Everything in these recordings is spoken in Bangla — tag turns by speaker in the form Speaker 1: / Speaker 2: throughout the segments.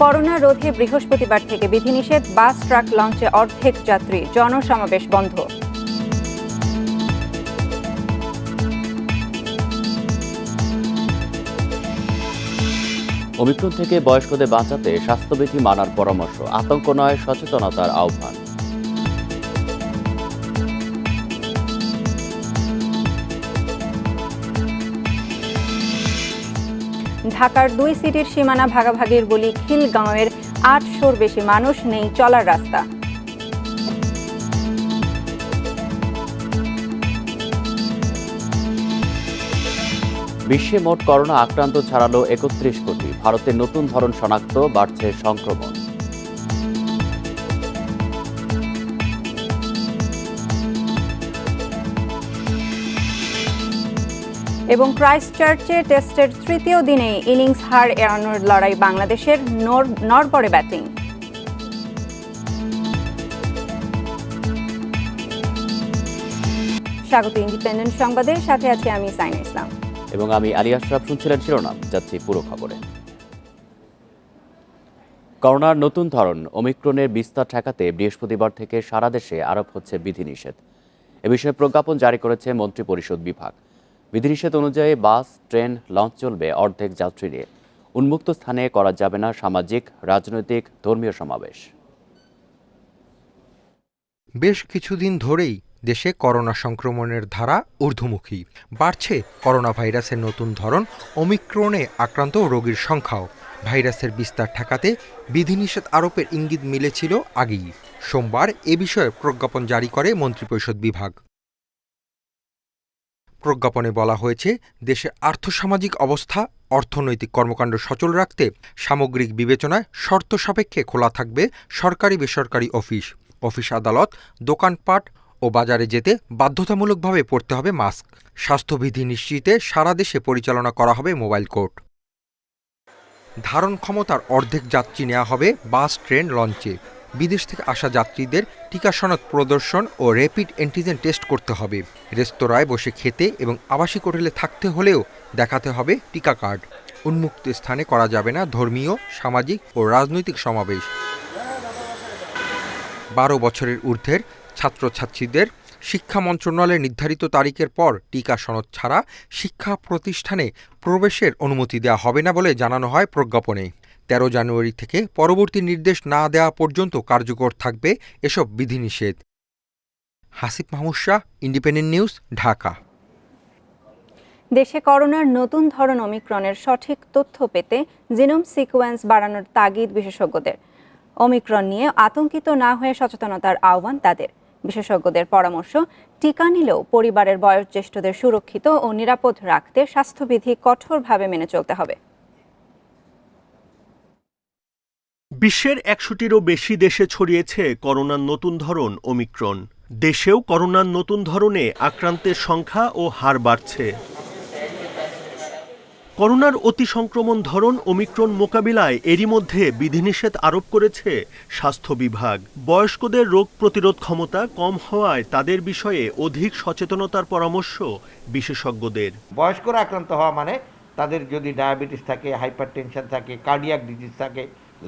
Speaker 1: করোনা রোধে বৃহস্পতিবার থেকে বিধিনিষেধ, বাস ট্রাক লঞ্চে অর্ধেক যাত্রী, জনসমাবেশ বন্ধ।
Speaker 2: ওমিক্রন থেকে বয়স্কদের বাঁচাতে স্বাস্থ্যবিধি মানার পরামর্শ, আতঙ্ক নয় সচেতনতার আহ্বান।
Speaker 1: ঢাকার 2 সিটির সীমানা ভাগাভাগির বলি খিলগাঁওয়ের 800-র বেশি মানুষ, নেই চলার রাস্তা।
Speaker 2: বিশ্বে মোট করোনা আক্রান্ত ছাড়ালো 31 কোটি। ভারতের নতুন ধরন শনাক্ত, বাড়ছে সংক্রমণ।
Speaker 1: এবং ক্রাইস্টচার্চে টেস্টের তৃতীয় দিনে ইনিংস হার এড়ানোর লড়াই বাংলাদেশের, নড়বড়ে ব্যাটিং। স্বাগত ইন্ডিপেন্ডেন্ট সংবাদের, সাথে আছি আমি সাইনা ইসলাম
Speaker 2: এবং আমি আলী আশরাফ। শুনছিলেন শিরোনাম, যাচ্ছি পুরো খবরে। করোনার নতুন ধরন ওমিক্রনের বিস্তার ঠেকাতে বৃহস্পতিবার থেকে সারা দেশে আরোপ হচ্ছে বিধিনিষেধ। এ বিষয়ে প্রজ্ঞাপন জারি করেছে মন্ত্রিপরিষদ বিভাগ। বিধিনিষেধ অনুযায়ী বাস, ট্রেন, লঞ্চ চলবে অর্ধেক যাত্রী নিয়ে। উন্মুক্ত স্থানে করা যাবে না সামাজিক, রাজনৈতিক, ধর্মীয় সমাবেশ।
Speaker 3: বেশ কিছুদিন ধরেই দেশে করোনা সংক্রমণের ধারা ঊর্ধ্বমুখী। বাড়ছে করোনা ভাইরাসের নতুন ধরন ওমিক্রনে আক্রান্ত রোগীর সংখ্যাও। ভাইরাসের বিস্তার ঠেকাতে বিধিনিষেধ আরোপের ইঙ্গিত মিলেছিল আগেই। সোমবার এ বিষয়ে প্রজ্ঞাপন জারি করে মন্ত্রিপরিষদ বিভাগ। প্রজ্ঞাপনে বলা হয়েছে, দেশের আর্থসামাজিক অবস্থা, অর্থনৈতিক কর্মকাণ্ড সচল রাখতে সামগ্রিক বিবেচনায় শর্ত সাপেক্ষে খোলা থাকবে সরকারি বেসরকারি অফিস আদালত, দোকানপাট ও বাজারে যেতে বাধ্যতামূলকভাবে পরতে হবে মাস্ক। স্বাস্থ্যবিধি নিশ্চিতে সারা দেশে পরিচালনা করা হবে মোবাইল কোর্ট। ধারণ ক্ষমতার অর্ধেক যাত্রী নেওয়া হবে বাস, ট্রেন, লঞ্চে। বিদেশ থেকে আসা যাত্রীদের টিকা সনদ প্রদর্শন ও র্যাপিড অ্যান্টিজেন টেস্ট করতে হবে। রেস্তোরাঁয় বসে খেতে এবং আবাসিক হোটেলে থাকতে হলেও দেখাতে হবে টিকা কার্ড। উন্মুক্ত স্থানে করা যাবে না ধর্মীয়, সামাজিক ও রাজনৈতিক সমাবেশ। 12 বছরের ঊর্ধ্বের ছাত্রছাত্রীদের শিক্ষা মন্ত্রণালয়ের নির্ধারিত তারিখের পর টিকা সনদ ছাড়া শিক্ষা প্রতিষ্ঠানে প্রবেশের অনুমতি দেওয়া হবে না বলে জানানো হয় প্রজ্ঞাপনে। 13 জানুয়ারি থেকে পরবর্তী নির্দেশ না দেওয়া পর্যন্ত কার্যকর থাকবে এসব বিধিনিষেধ। Hasib Mahmud Shah, independent news, Dhaka.
Speaker 1: দেশে করোনার নতুন ধরন ওমিক্রনের সঠিক তথ্য পেতে জিনোম সিকোয়েন্স বাড়ানোর তাগিদ বিশেষজ্ঞদের। ওমিক্রন নিয়ে আতঙ্কিত না হয়ে সচেতনতার আহ্বান তাদের। বিশেষজ্ঞদের পরামর্শ, টিকা নিলেও পরিবারের বয়োজ্যেষ্ঠদের সুরক্ষিত ও নিরাপদ রাখতে স্বাস্থ্যবিধি কঠোরভাবে মেনে চলতে হবে।
Speaker 4: বিশ্বের 100টিরও বেশি দেশে ছড়িয়েছে করোনার নতুন ধরন ওমিক্রন। দেশেও করোনার নতুন ধরনে আক্রান্তের সংখ্যা ও হার বাড়ছে। করোনার অতি সংক্রমণ ধরন ওমিক্রন মোকাবিলায় এরই মধ্যে বিধিনিষেধ আরোপ করেছে স্বাস্থ্য বিভাগ। বয়স্কদের রোগ প্রতিরোধ ক্ষমতা কম হওয়ায় তাদের বিষয়ে অধিক সচেতনতার পরামর্শ বিশেষজ্ঞদের।
Speaker 5: বয়স্করা আক্রান্ত হওয়া মানে তাদের যদি ডায়াবেটিস থাকে, হাইপারটেনশন থাকে, কার্ডিয়াক ডিজিজ থাকে,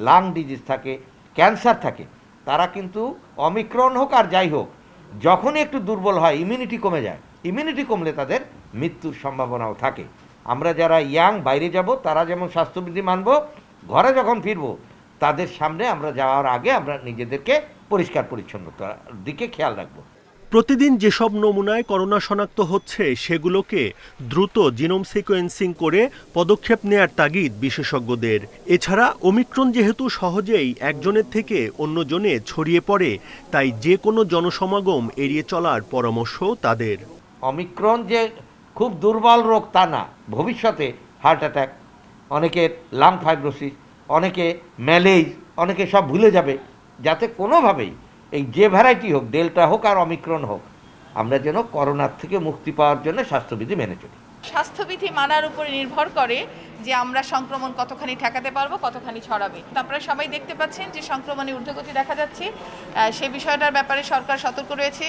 Speaker 5: লাং ডিজিজ থাকে, ক্যান্সার থাকে, তারা কিন্তু অমিক্রন হোক আর যাই হোক, যখনই একটু দুর্বল হয় ইমিউনিটি কমে যায়। ইমিউনিটি কমলে তাদের মৃত্যুর সম্ভাবনাও থাকে। আমরা যারা ইয়াং বাইরে যাব তারা যেমন স্বাস্থ্যবিধি মানব, ঘরে যখন ফিরব তাদের সামনে আমরা যাওয়ার আগে আমরা নিজেদেরকে পরিষ্কার পরিচ্ছন্নতার দিকে খেয়াল রাখব।
Speaker 4: প্রতিদিন যেসব নমুনায় করোনা শনাক্ত হচ্ছে সেগুলোকে দ্রুত জিনোম সিকোয়েন্সিং করে পদক্ষেপ নেয়ার তাগিদ বিশেষজ্ঞদের। এছাড়া ওমিক্রন যেহেতু সহজেই একজনের থেকে অন্যজনে ছড়িয়ে পড়ে, তাই যে কোনো জনসমাগম এড়িয়ে চলার পরামর্শ তাদের।
Speaker 5: অমিক্রন যে খুব দুর্বল রোগ তা না, ভবিষ্যতে হার্ট অ্যাটাক, অনেকের লাং ফাইব্রোসিস, অনেকে ম্যালেজ, অনেকে সব ভুলে যাবে। যাতে কোনোভাবেই এই যে ভ্যারাইটি হোক, ডেল্টা হোক আর অমিক্রন হোক, আমরা যেন করোনার থেকে মুক্তি পাওয়ার জন্য স্বাস্থ্যবিধি মেনে চলি।
Speaker 6: স্বাস্থ্যবিধি মানার উপরে নির্ভর করে যে আমরা সংক্রমণ কতখানি ঠেকাতে পারবো, কতখানি ছড়াবে। আপনারা সবাই দেখতে পাচ্ছেন যে সংক্রমণে ঊর্ধ্বগতি দেখা যাচ্ছে, সে বিষয়টার ব্যাপারে সরকার সতর্ক রয়েছে।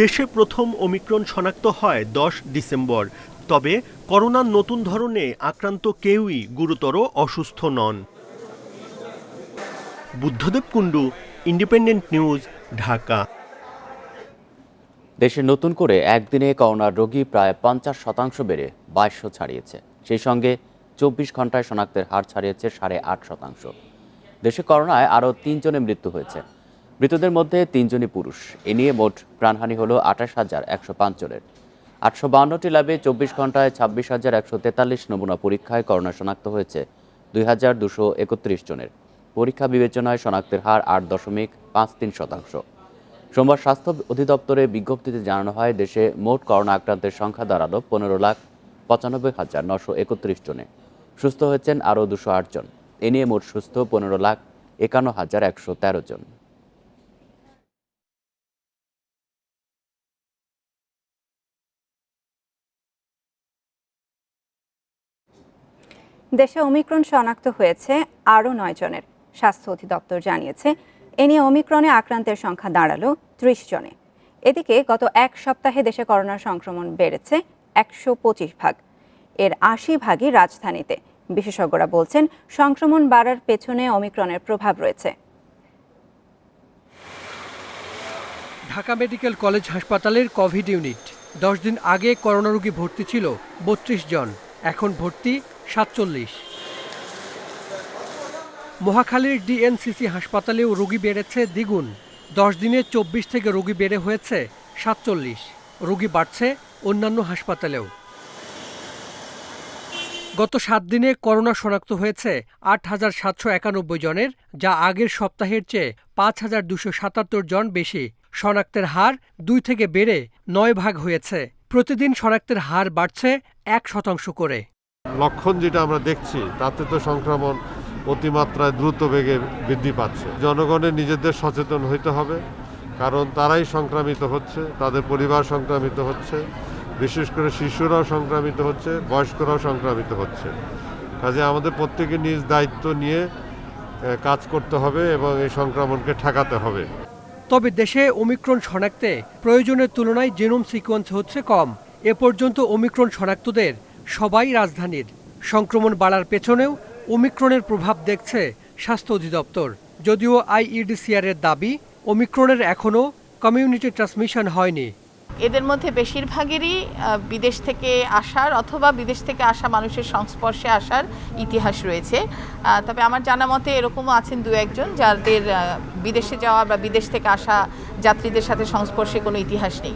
Speaker 4: দেশে প্রথম ওমিক্রন শনাক্ত হয় 10 ডিসেম্বর। তবে করোনার নতুন ধরনে আক্রান্ত কেউই গুরুতর অসুস্থ নন। Buddhadeb Kundu, independent news, Dhaka.
Speaker 2: দেশে নতুন করে একদিনে করোনার রোগী প্রায় 50% বেড়ে 2200 ছাড়িয়েছে। সেই সঙ্গে 24 ঘন্টায় শনাক্তের হার ছাড়িয়েছে 8.5%। দেশে করোনায় আরও 3 জনের মৃত্যু হয়েছে। মৃতদের মধ্যে 3 জনই পুরুষ। এ নিয়ে মোট প্রাণহানি হল 28,105 জনের। 852টি ল্যাবে 24 ঘন্টায় 26,143 নমুনা পরীক্ষায় করোনা শনাক্ত হয়েছে 2,231 জনের। পরীক্ষা বিবেচনায় শনাক্তের হার 8.53%। সোমবার স্বাস্থ্য অধিদপ্তরের বিজ্ঞপ্তিতে জানানো হয়, দেশে মোট করোনা আক্রান্তের সংখ্যা দাঁড়ালো 15,95,931 জনে। সুস্থ হয়েছেন আরও 208 জন। এ নিয়ে মোট সুস্থ 15,51,113 জন।
Speaker 1: দেশে ওমিক্রন শনাক্ত হয়েছে আরও 9 জনের। স্বাস্থ্য অধিদপ্তর জানিয়েছে, এ নিয়ে ওমিক্রনে আক্রান্তের সংখ্যা দাঁড়ালো 30 জনে। এদিকে গত এক সপ্তাহে দেশে করোনার সংক্রমণ বেড়েছে 125 ভাগ। এর 80 ভাগই রাজধানীতে। বিশেষজ্ঞরা বলছেন, সংক্রমণ বাড়ার পেছনে ওমিক্রনের প্রভাব রয়েছে।
Speaker 7: ঢাকা মেডিকেল কলেজ হাসপাতালের কোভিড ইউনিট। 10 দিন আগে করোনা রোগী ভর্তি ছিল 32 জন, এখন ভর্তি 47। মহাখালীর ডিএনসিসি হাসপাতালেও রোগী বেড়েছে দ্বিগুণ। 10 দিনে 24 থেকে রোগী বেড়ে হয়েছে 47। রোগী বাড়ছে অন্যান্য হাসপাতালেও। গত 7 দিনে করোনা শনাক্ত হয়েছে 8,791 জনের, যা আগের সপ্তাহের চেয়ে 5,277 জন বেশি। শনাক্তের হার 2 থেকে বেড়ে 9 ভাগ হয়েছে। প্রতিদিন শনাক্তের হার বাড়ছে 1% করে।
Speaker 8: লক্ষণ যেটা আমরা দেখছি, তাতে তো সংক্রমণ অতিমাত্রায় দ্রুত বেগে বৃদ্ধি পাচ্ছে। জনগণের নিজেদের সচেতন হইতে হবে, কারণ তারাই সংক্রামিত হচ্ছে, তাদের পরিবার সংক্রামিত হচ্ছে, বিশেষ করে শিশুরাও সংক্রামিত হচ্ছে, বয়স্করাও সংক্রামিত হচ্ছে। কাজে আমাদের প্রত্যেকে নিজ দায়িত্ব নিয়ে কাজ করতে হবে এবং এই সংক্রমণকে ঠেকাতে হবে।
Speaker 7: তবে দেশে ওমিক্রন শনাক্তে প্রয়োজনের তুলনায় জিনোম সিকোয়েন্স হচ্ছে কম। এ পর্যন্ত ওমিক্রন শনাক্তদের সবাই রাজধানীর। সংক্রমণ বাড়ার পেছনেও ওমিক্রনের প্রভাব দেখছে স্বাস্থ্য অধিদপ্তর। যদিও আইইডিসিআর এর দাবি, ওমিক্রনের এখনও কমিউনিটি ট্রান্সমিশন হয়নি।
Speaker 6: এদের মধ্যে বেশিরভাগেরই বিদেশ থেকে আসার অথবা বিদেশ থেকে আসা মানুষের সংস্পর্শে আসার ইতিহাস রয়েছে। তবে আমার জানা মতে এরকমও আছেন 2-1 জন যাদের বিদেশে যাওয়া বা বিদেশ থেকে আসা যাত্রীদের সাথে সংস্পর্শে কোনো ইতিহাস নেই।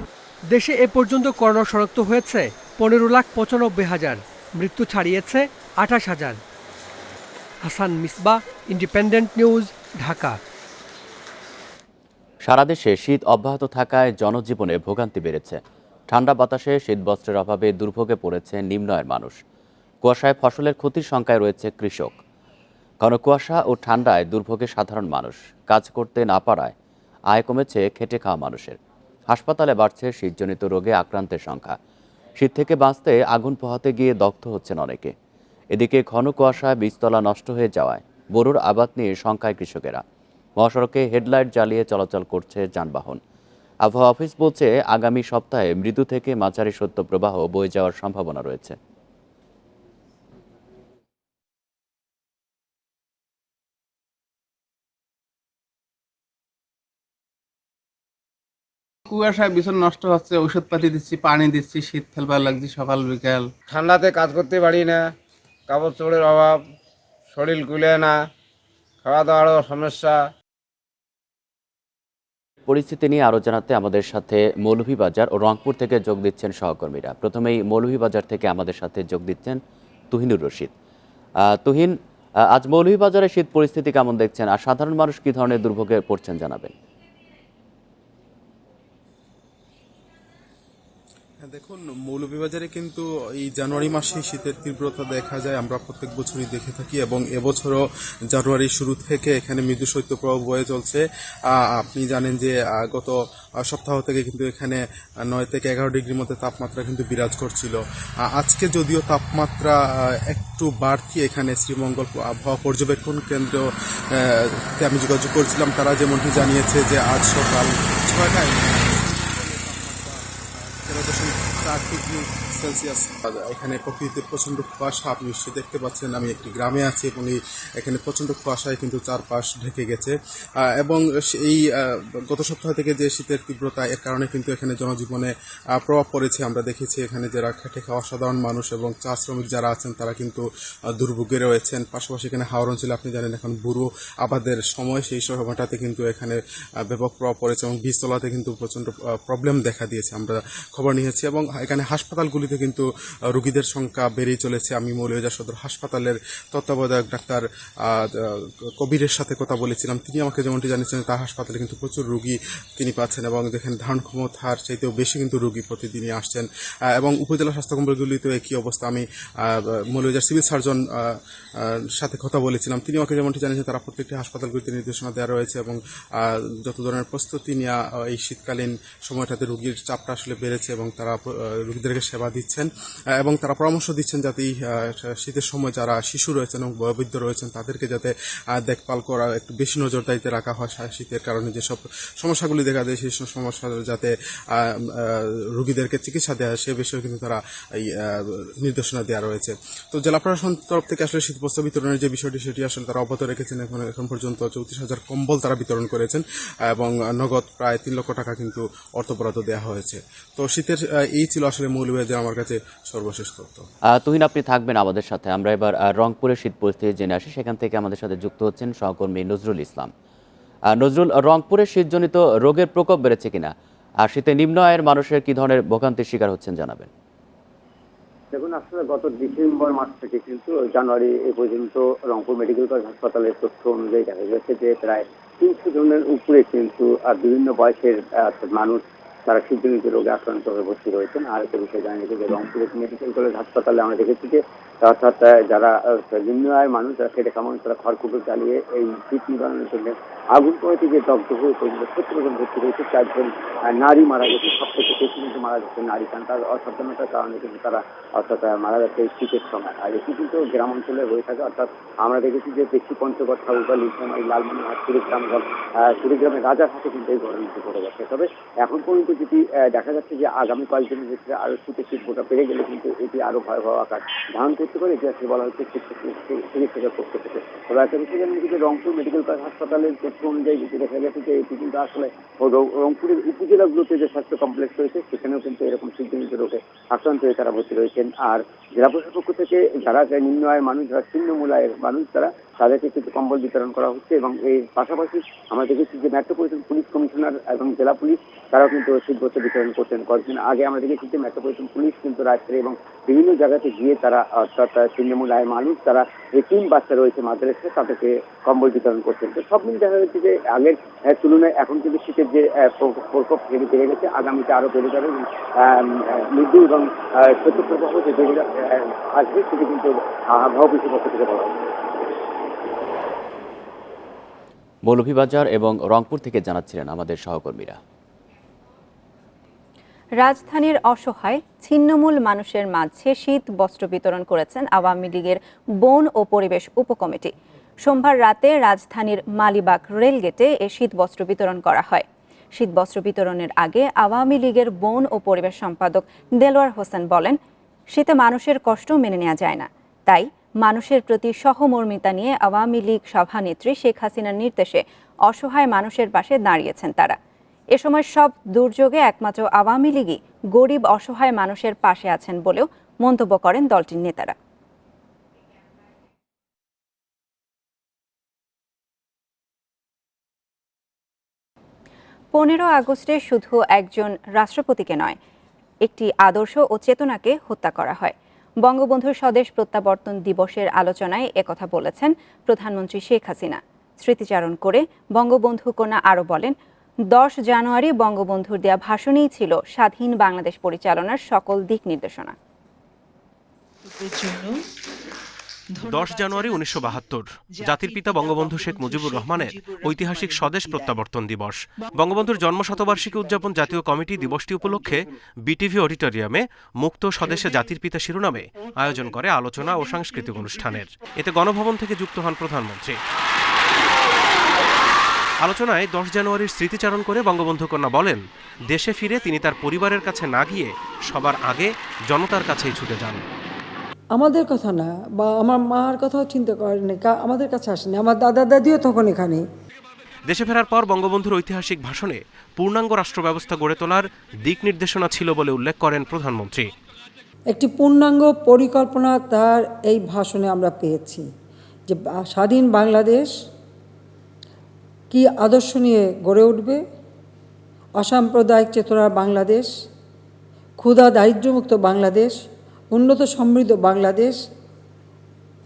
Speaker 7: দেশে এ পর্যন্ত করোনা শনাক্ত হয়েছে 15,95,000, মৃত্যু ছাড়িয়েছে 28,000। Hasan Misbah, independent news, Dhaka.
Speaker 2: সারা দেশে শীত অব্যাহত থাকায় জনজীবনে ভোগান্তি বেড়েছে। ঠান্ডা বাতাসে শীতবস্ত্রের অভাবে দুর্ভোগে পড়েছে নিম্ন আয়ের মানুষ। কুয়াশায় ফসলের ক্ষতির শঙ্কায় রয়েছে কৃষক। ঘন কুয়াশা ও ঠান্ডায় দুর্ভোগে সাধারণ মানুষ। কাজ করতে না পারায় আয় কমেছে খেটে খাওয়া মানুষের। হাসপাতালে বাড়ছে শীতজনিত রোগে আক্রান্তের সংখ্যা। শীত থেকে বাঁচতে আগুন পোহাতে গিয়ে দগ্ধ হচ্ছেন অনেকে। এদিকে ঘন কুয়াশায় বীজতলা নষ্ট হয়ে যাওয়ায় বোরোর আবাদ নিয়ে শঙ্কায় কৃষকেরা। মহাসড়কে হেডলাইট জ্বালিয়ে চলাচল করছে যানবাহন। আবহাওয়া অফিস বলছে, আগামী সপ্তাহে মৃদু থেকে মাঝারি শৈত্যপ্রবাহ বয়ে যাওয়ার সম্ভাবনা রয়েছে।
Speaker 9: কুয়াশায় বিছন নষ্ট হচ্ছে, ওষুধপাতি দিচ্ছি, পানি দিচ্ছি, শীত ফেলবার লাগছে সকাল বিকাল।
Speaker 10: ঠান্ডাতে কাজ করতে পারি না, কাপড় চোপড়ের অভাব, শরীর গুলে না, খাওয়া দাওয়ারও সমস্যা।
Speaker 2: পরিস্থিতি নিয়ে আরও জানাতে আমাদের সাথে মৌলভীবাজার ও রংপুর থেকে যোগ দিচ্ছেন সহকর্মীরা। প্রথমেই মৌলভীবাজার থেকে আমাদের সাথে যোগ দিচ্ছেন তুহিনুর রশিদ। তুহিন, আজ মৌলভীবাজারের শীত পরিস্থিতি কেমন দেখছেন, আর সাধারণ মানুষ কী ধরনের দুর্ভোগে পড়ছেন জানাবেন।
Speaker 11: দেখুন, মৌলভীবাজারে কিন্তু এই জানুয়ারি মাসে শীতের তীব্রতা দেখা যায়, আমরা প্রত্যেক বছরই দেখে থাকি এবং এবছরও জানুয়ারির শুরু থেকে এখানে মৃদু শৈত্যপ্রবাহ বয়ে চলছে। আপনি জানেন যে গত সপ্তাহ থেকে কিন্তু এখানে 9 থেকে 11 ডিগ্রির মধ্যে তাপমাত্রা কিন্তু বিরাজ করছিল। আজকে যদিও তাপমাত্রা একটু বাড়তি, এখানে শ্রীমঙ্গল আবহাওয়া পর্যবেক্ষণ কেন্দ্রতে আমি যোগাযোগ করেছিলাম, তারা যেমনটি জানিয়েছে যে আজ সকাল 6টায় 13.4 ডিগ্রি সেলসিয়াস। এখানে প্রকৃতির প্রচণ্ড কুয়াশা, আপনি নিশ্চয়ই দেখতে পাচ্ছেন। আমি একটি গ্রামে আছি এবং এখানে প্রচণ্ড কুয়াশায় কিন্তু চারপাশ ঢেকে গেছে এবং এই গত সপ্তাহ থেকে যে শীতের তীব্রতা, এর কারণে কিন্তু এখানে জনজীবনে প্রভাব পড়েছে। আমরা দেখেছি এখানে যারা খেটে খাওয়া সাধারণ মানুষ এবং চা শ্রমিক যারা আছেন তারা কিন্তু দুর্ভোগে রয়েছেন। পাশাপাশি এখানে হাওর অঞ্চলে আপনি জানেন এখন বুড়ো আবাদের সময়, সেই সময়টাতে কিন্তু এখানে ব্যাপক প্রভাব পড়েছে এবং বীজতলাতে কিন্তু প্রচণ্ড প্রবলেম দেখা দিয়েছে, আমরা খবর নিয়েছি। এবং এখানে হাসপাতালগুলিতে কিন্তু রোগীদের সংখ্যা বেড়েই চলেছে। আমি মৌলভীবাজার সদর হাসপাতালের তত্ত্বাবধায়ক ডাক্তার কবিরের সাথে কথা বলেছিলাম। তিনি আমাকে যেমনটি জানিয়েছেন তার হাসপাতালে কিন্তু প্রচুর রোগী তিনি পাচ্ছেন এবং দেখেন ধারণ ক্ষমতার চাইতেও বেশি কিন্তু রোগী প্রতিদিনই আসছেন এবং উপজেলা স্বাস্থ্য কেন্দ্রগুলিতেও একই অবস্থা। আমি মৌলভীবাজার সিভিল সার্জন সাথে কথা বলেছিলাম, তিনি আমাকে যেমনটি জানিয়েছেন তারা প্রত্যেকটি হাসপাতালগুলিতে নির্দেশনা দেওয়া রয়েছে এবং যত ধরনের প্রস্তুতি নেওয়া এই শীতকালীন সময়টাতে রোগীর চাপটা আসলে বেড়েছে এবং তারা রোগীদেরকে সেবা দিচ্ছেন এবং তারা পরামর্শ দিচ্ছেন যাতে শীতের সময় যারা শিশু রয়েছেন এবং বয়োবৃদ্ধ রয়েছেন তাদেরকে যাতে দেখভাল করা একটু বেশি নজরদারিতে রাখা হয়। শীতের কারণে যেসব সমস্যাগুলি দেখা দেয় সেই সমস্যা যাতে রোগীদেরকে চিকিৎসা দেওয়া হয় সে বিষয়ে কিন্তু তারা এই নির্দেশনা দেওয়া রয়েছে। তো জেলা প্রশাসন তরফ থেকে আসলে শীতবস্ত্র বিতরণের যে বিষয়টি সেটি আসলে তারা অব্যাহত রেখেছেন। এখন পর্যন্ত 34,000 কম্বল তারা বিতরণ করেছেন এবং নগদ প্রায় 3 লক্ষ টাকা কিন্তু অর্থ বরাদ্দ দেওয়া হয়েছে। তো শীতের এই ছিল আসলে মৌলভীবাজার আমার কাছে সর্বশেষ তথ্য।
Speaker 2: তুহিন, আপনি থাকবেন আমাদের সাথে। আমরা এবার রংপুরের শীত পরিস্থিতি জেনে আসি। সেখান থেকে আমাদের সাথে যুক্ত হচ্ছেন সহকর্মী নজরুল ইসলাম। নজরুল, রংপুরের শীত জনিত রোগের প্রকোপ বেড়েছে কিনা আর শীতে নিম্ন আয়ের মানুষের কি ধরনের ভোগান্তির শিকার হচ্ছেন জানাবেন।
Speaker 12: দেখুন, আসলে গত ডিসেম্বর মাস থেকে কিন্তু জানুয়ারি এ পর্যন্ত রংপুর মেডিকেল কলেজ হাসপাতালের তথ্য অনুযায়ী দেখা গেছে যে প্রায় 300 জনের উপরে কিন্তু বিভিন্ন বয়সের মানুষ তারা শীতজনিত রোগে আক্রান্ত হয়ে ভর্তি রয়েছেন। আর একটা বিষয় জানা গেছে যে রংপুর মেডিকেল কলেজ হাসপাতালে আমরা দেখেছি যে অর্থাৎ যারা নিম্ন আয়ের মানুষ যারা খেটে খামান তারা খড়কুটো চালিয়ে এই শীত নিবারণের জন্য আগুন পড়ে থেকে দগ্ধ হয়ে পর্যন্ত 70 জন ভর্তি রয়েছে। 4 জন নারী মারা গেছে, সব থেকে বেশি কিন্তু মারা যাচ্ছে নারী, কারণ তার অসাবধানতার কারণে কিন্তু তারা অর্থাৎ মারা যাচ্ছে এই শীতের সময়। আর এটি কিন্তু গ্রাম অঞ্চলে হয়ে থাকে, অর্থাৎ আমরা দেখেছি যে বেশি পঞ্চগড়, ঠাকুরগাঁ, লিখনামারি, লালমনিরহাট, কুড়িগ্রামের রাজারহাটে কিন্তু এই ঘটনাটি ঘটে গেছে। তবে এখন পর্যন্ত যেটি দেখা যাচ্ছে যে আগামী কয়েকদিনের ভিতরে আরো শীতের তীব্রতা বেড়ে গেলে কিন্তু এটি আরো ভয়াবহ আকার ধারণ করতে পারে, এটি আসলে বলা হচ্ছে চিকিৎসকের পক্ষ থেকে। তবে একটা বিষয় জানেন যে রংপুর মেডিকেল কলেজ হাসপাতালের তথ্য অনুযায়ী যেটি দেখা গেছে যে এটি কিন্তু আসলে রংপুরের উপজেলাগুলোতে যে স্বাস্থ্য কমপ্লেক্স রয়েছে সেখানেও কিন্তু এরকম শীতজনিত রোগে আক্রান্ত হয়ে তারা ভর্তি রয়েছেন। আর জেলা প্রশাসন পক্ষ থেকে যারা নিম্ন আয়ের মানুষ, যারা ছিন্নমূল আয়ের মানুষ, তাদেরকে কিন্তু কম্বল বিতরণ করা হচ্ছে এবং এর পাশাপাশি আমরা দেখেছি যে মেট্রোপলিটন পুলিশ কমিশনার এবং জেলা পুলিশ তারাও কিন্তু শীতবস্ত্র বিতরণ করছেন। কয়েকদিন আগে আমরা দেখেছি যে মেট্রোপলিটন পুলিশ কিন্তু রাত্রে এবং বিভিন্ন জায়গাতে গিয়ে তারা অর্থাৎ ছিন্নমূল আয়ের মানুষ যারা এতিম বাচ্চা রয়েছে মাদ্রাসায় তাদেরকে কম্বল বিতরণ করছেন। তো সব মিলে দেখা যাচ্ছে যে আগের তুলনায় এখন কিন্তু শীতের যে প্রকোপ বেড়ে গেছে, আগামীতে আরো বেড়ে যাবে এবং মৃদু এবং শৈত্যপ্রবাহ যে বেড়ে আসবে সেটি কিন্তু আবহাওয়া অফিসের পক্ষ থেকে বলা হচ্ছে।
Speaker 2: মৌলভীবাজার এবং রংপুর থেকে জানাচ্ছিলেন আমাদের সহকর্মীরা।
Speaker 1: রাজধানীর অসহায় ছিন্নমূল মানুষের মাঝে শীত বস্ত্র বিতরণ করেছেন আওয়ামী লীগের বন ও পরিবেশ উপকমিটি। সোমবার রাতে রাজধানীর মালিবাগ রেলগেটে এ শীত বস্ত্র বিতরণ করা হয়। শীত বস্ত্র বিতরণের আগে আওয়ামী লীগের বন ও পরিবেশ সম্পাদক দেলোয়ার হোসেন বলেন, শীতে মানুষের কষ্ট মেনে নেওয়া যায় না, তাই মানুষের প্রতি সহমর্মিতা নিয়ে আওয়ামী লীগ সভানেত্রী শেখ হাসিনার নির্দেশে অসহায় মানুষের পাশে দাঁড়িয়েছেন তারা। এ সময় সব দুর্যোগে একমাত্র আওয়ামী লীগই গরিব অসহায় মানুষের পাশে আছেন বলেও মন্তব্য করেন দলটির নেতারা। 15 আগস্টে শুধু একজন রাষ্ট্রপতিকে নয়, একটি আদর্শ ও চেতনাকে হত্যা করা হয়। বঙ্গবন্ধুর স্বদেশ প্রত্যাবর্তন দিবসের আলোচনায় একথা বলেছেন প্রধানমন্ত্রী শেখ হাসিনা। স্মৃতিচারণ করে বঙ্গবন্ধু কন্যা আরও বলেন, 10 জানুয়ারি বঙ্গবন্ধুর দেয়া ভাষণেই ছিল স্বাধীন বাংলাদেশ পরিচালনার সকল দিক নির্দেশনা।
Speaker 4: 10 জানুয়ারি 1972 জাতির পিতা বঙ্গবন্ধু শেখ মুজিবুর রহমানের ঐতিহাসিক স্বদেশ প্রত্যাবর্তন দিবস। বঙ্গবন্ধুর জন্মশতবার্ষিকী উদযাপন জাতীয় কমিটি দিবসটি উপলক্ষে বিটিভি অডিটোরিয়ামে মুক্ত স্বদেশে জাতির পিতা শিরোনামে আয়োজন করে আলোচনা ও সাংস্কৃতিক অনুষ্ঠানের। এতে গণভবন থেকে যুক্ত হন প্রধানমন্ত্রী।
Speaker 13: আলোচনায় 10 জানুয়ারির স্মৃতিচারণ করে বঙ্গবন্ধু কন্যা বলেন, দেশে ফিরে তিনি তার পরিবারের কাছে না গিয়ে সবার আগে জনতার কাছেই ছুটে যান।
Speaker 14: আমাদের কথা না, বা আমার মার কথাও চিন্তা করেনি, আমাদের কাছে আসেনি, আমার দাদা দাদিও তখন এখানে।
Speaker 13: দেশে ফেরার পর বঙ্গবন্ধুর ঐতিহাসিক ভাষণে পূর্ণাঙ্গ রাষ্ট্র ব্যবস্থা গড়ে তোলার দিক নির্দেশনা ছিল বলে উল্লেখ করেন প্রধানমন্ত্রী।
Speaker 14: একটি পূর্ণাঙ্গ পরিকল্পনা তার এই ভাষণে আমরা পেয়েছি, যে স্বাধীন বাংলাদেশ কি আদর্শ নিয়ে গড়ে উঠবে, অসাম্প্রদায়িক চেতনার বাংলাদেশ, ক্ষুধা দারিদ্র্যমুক্ত বাংলাদেশ, উন্নত সমৃদ্ধ বাংলাদেশ,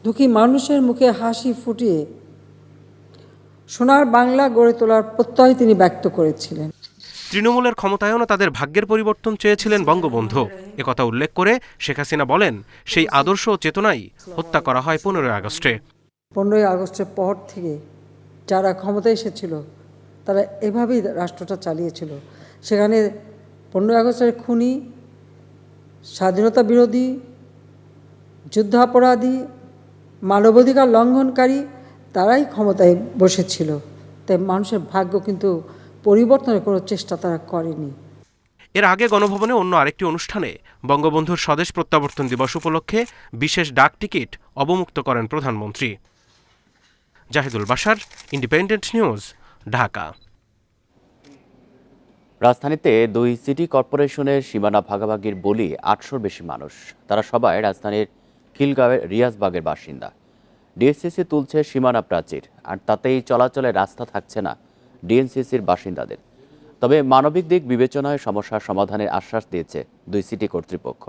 Speaker 14: দুঃখী মানুষের মুখে হাসি ফুটিয়ে সোনার বাংলা গড়ে তোলার প্রত্যয় তিনি ব্যক্ত করেছিলেন।
Speaker 13: তৃণমূলের ক্ষমতায়নও তাদের ভাগ্যের পরিবর্তন চেয়েছিলেন বঙ্গবন্ধু। একথা উল্লেখ করে শেখ হাসিনা বলেন, সেই আদর্শ ও চেতনাই হত্যা করা হয় 15 আগস্টে।
Speaker 14: 15 আগস্টের পর থেকে যারা ক্ষমতায় এসেছিল তারা এভাবেই রাষ্ট্রটা চালিয়েছিল। সেখানে 15 আগস্টের খুনি, স্বাধীনতা বিরোধী, যুদ্ধাপরাধী, মানবাধিকার লঙ্ঘনকারী তারাই ক্ষমতায় বসেছিল। তাই মানুষের ভাগ্য কিন্তু পরিবর্তনের কোনো চেষ্টা তারা করেনি।
Speaker 13: এর আগে গণভবনে অন্য আরেকটি অনুষ্ঠানে বঙ্গবন্ধুর স্বদেশ প্রত্যাবর্তন দিবস উপলক্ষে বিশেষ ডাক টিকিট অবমুক্ত করেন প্রধানমন্ত্রী। Zahidul Bashar, independent news, Dhaka.
Speaker 2: রাজধানীতে 2 সিটি কর্পোরেশনের সীমানা ভাগাভাগির বলি 800-র বেশি মানুষ। তারা সবাই রাজধানীর খিলগাঁওয়ের রিয়াজবাগের বাসিন্দা। ডিএসসিসি তুলছে সীমানা প্রাচীর, আর তাতেই চলাচলে রাস্তা থাকছে না ডিএনসিসির বাসিন্দাদের। তবে মানবিক দিক বিবেচনায় সমস্যার সমাধানের আশ্বাস দিয়েছে 2 সিটি কর্তৃপক্ষ।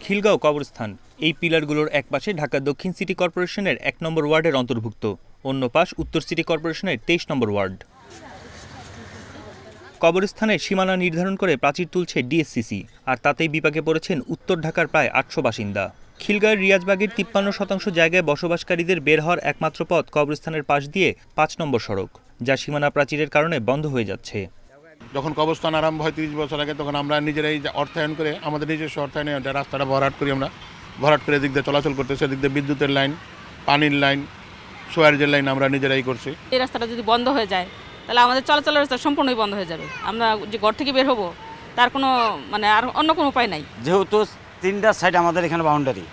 Speaker 15: খিলগাঁও কবরস্থান, এই পিলারগুলোর এক পাশে ঢাকা দক্ষিণ সিটি কর্পোরেশনের 1 নম্বর ওয়ার্ডের অন্তর্ভুক্ত, অন্য পাশ উত্তর সিটি কর্পোরেশনের 23 নম্বর ওয়ার্ড। কবরস্থানের সীমানা নির্ধারণ করে প্রাচীর তুলছে ডিএসসিসি, আর তাতেই বিপাকে পড়েছেন উত্তর ঢাকার প্রায় 800 বাসিন্দা। খিলগাঁওয়ের রিয়াজবাগের 53% জায়গায় বসবাসকারীদের বের হওয়ার একমাত্র পথ কবরস্থানের পাশ দিয়ে 5 নম্বর সড়ক, যা সীমানা প্রাচীরের কারণে বন্ধ হয়ে যাচ্ছে।
Speaker 16: যখন কবরস্থান আরম্ভ হয় 30 বছর আগে, তখন আমরা নিজেরাই অর্থায়ন করে, আমাদের নিজস্ব অর্থায়নে রাস্তাটা ভরাট করি, আমরা ভরাট করে এদিক দিয়ে চলাচল করতেছি। এদিক দিয়ে বিদ্যুতের লাইন, পানির লাইন, সোয়ারেজের লাইন আমরা নিজেরাই করছি।
Speaker 17: এই রাস্তাটা যদি বন্ধ হয়ে যায় তাহলে আমাদের চলাচলের রাস্তা সম্পূর্ণই বন্ধ হয়ে যাবে। আমরা যে ঘর থেকে বের হবো তার কোনো আর অন্য কোনো উপায় নাই।
Speaker 18: যেহেতু 3টা সাইড আমাদের এখানে বাউন্ডারি,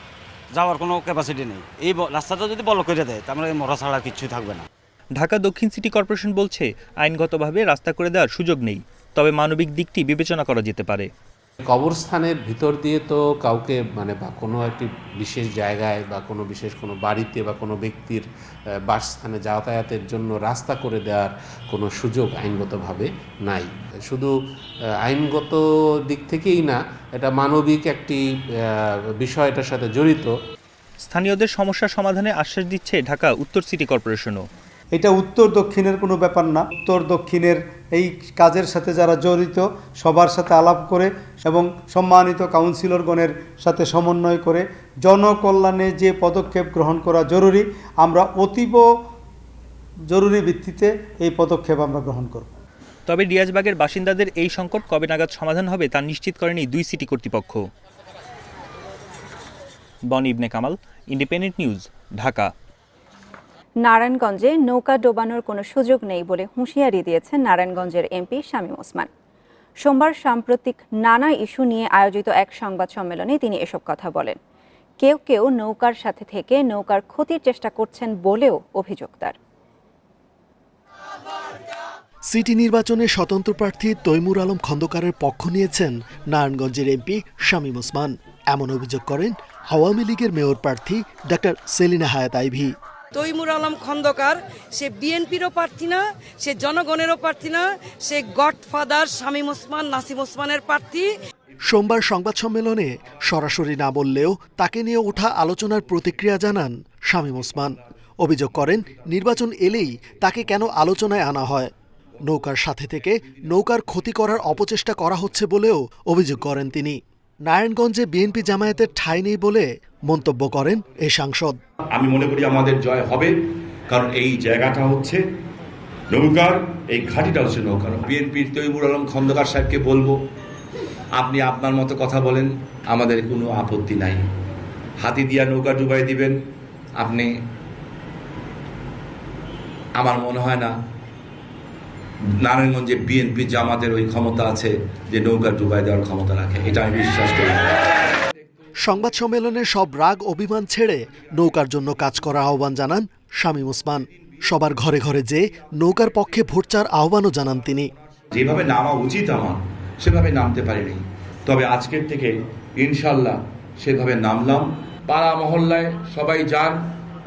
Speaker 18: যাওয়ার কোনো ক্যাপাসিটি নেই। এই রাস্তাটা যদি বন্ধ করে দেয় তাহলে মরা ছাড়া কিছুই থাকবে না।
Speaker 15: ঢাকা দক্ষিণ সিটি কর্পোরেশন বলছে, আইনগতভাবে রাস্তা করে দেওয়ার সুযোগ নেই, তবে মানবিক দিকটি বিবেচনা করা যেতে পারে।
Speaker 19: কবরস্থানের ভিতর দিয়ে তো কাউকে বা কোনো একটি বিশেষ জায়গায় বা কোনো বিশেষ কোনো বাড়িতে বা কোনো ব্যক্তির বাসস্থানে যাতায়াতের জন্য রাস্তা করে দেওয়ার কোনো সুযোগ আইনগতভাবে নাই। শুধু আইনগত দিক থেকেই না, এটা মানবিক একটি বিষয় এটার সাথে জড়িত।
Speaker 15: স্থানীয়দের সমস্যা সমাধানে আশ্বাস দিচ্ছে ঢাকা উত্তর সিটি কর্পোরেশনও।
Speaker 20: এটা উত্তর দক্ষিণের কোনো ব্যাপার না। উত্তর দক্ষিণের এই কাজের সাথে যারা জড়িত সবার সাথে আলাপ করে এবং সম্মানিত কাউন্সিলরগণের সাথে সমন্বয় করে জনকল্যাণে যে পদক্ষেপ গ্রহণ করা জরুরি, আমরা অতীব জরুরি ভিত্তিতে এই পদক্ষেপ আমরা গ্রহণ করব।
Speaker 15: তবে রিয়াজবাগের বাসিন্দাদের এই সংকট কবে নাগাদ সমাধান হবে তা নিশ্চিত করেনি 2 সিটি কর্তৃপক্ষ। বনি ইবনে কামাল, ইন্ডিপেন্ডেন্ট নিউজ, ঢাকা।
Speaker 1: নারায়ণগঞ্জে নৌকা ডোবানোর কোনো সুযোগ নেই বলে হুঁশিয়ারি দিয়েছেন নারায়ণগঞ্জের এমপি শামীম ওসমান। সোমবার সাম্প্রতিক নানা ইস্যু নিয়ে আয়োজিত এক সংবাদ সম্মেলনে তিনি এসব কথা বলেন। কেউ কেউ নৌকার সাথে থেকে নৌকার ক্ষতির চেষ্টা করছেন বলেও অভিযোগ তার।
Speaker 21: সিটি নির্বাচনে স্বতন্ত্র প্রার্থী তৈমুর আলম খন্দকারের পক্ষ নিয়েছেন নারায়ণগঞ্জের এমপি শামীম ওসমান। এমন অভিযোগ করেন আওয়ামী লীগের মেয়র প্রার্থী ডাক্তার সেলিনা হায়াত আইভী।
Speaker 22: তৈমুর আলম খন্দকার সে বিএনপিরও প্রার্থী না, সে জনগণেরও প্রার্থী না, সে গডফাদার শামীম ওসমান, নাসিম ওসমানের প্রার্থী।
Speaker 21: সোমবার সংবাদ সম্মেলনে সরাসরি না বললেও তাকে নিয়ে ওঠা আলোচনার প্রতিক্রিয়া জানান শামীম ওসমান। অভিযোগ করেন নির্বাচন এলেই তাকে কেন আলোচনায় আনা হয়। নৌকার সাথে থেকে নৌকার ক্ষতি করার অপচেষ্টা করা হচ্ছে বলেও অভিযোগ করেন তিনি। নারায়ণগঞ্জে বিএনপি জামায়াতের ঠাঁই নেই বলে মন্তব্য করেন এই সাংসদ।
Speaker 23: আমি মনে করি আমাদের জয় হবে, কারণ এই জায়গাটা হচ্ছে নৌকার, এই ঘাটিটা হচ্ছে নৌকার। বিএনপির তৈমুর আলম খন্দকার সাহেবকে বলবো, আপনি আপনার মতো কথা বলেন, আমাদের কোনো আপত্তি নাই। হাতি দিয়া নৌকা ডুবাই দিবেন, আপনি আমার মনে হয় না নারায়ণগঞ্জে বিএনপি জামাতের ওই ক্ষমতা আছে যে নৌকা ডুবাই দেওয়ার ক্ষমতা রাখে, এটা আমি বিশ্বাস করি।
Speaker 21: সংবাদ সম্মেলনে সব রাগ অভিমান ছেড়ে নৌকার জন্য কাজ করার আহ্বান জানান শামীম ওসমান। সবার ঘরে ঘরে যে নৌকার পক্ষে ভোট চাওয়ার আহ্বানও জানান তিনি।
Speaker 23: যেভাবে নামা উচিত আমার, সেভাবে নামতে পারিনি, তবে আজকের থেকে ইনশাল্লাহ সেভাবে নামলাম। পাড়া মহল্লায় সবাই যান,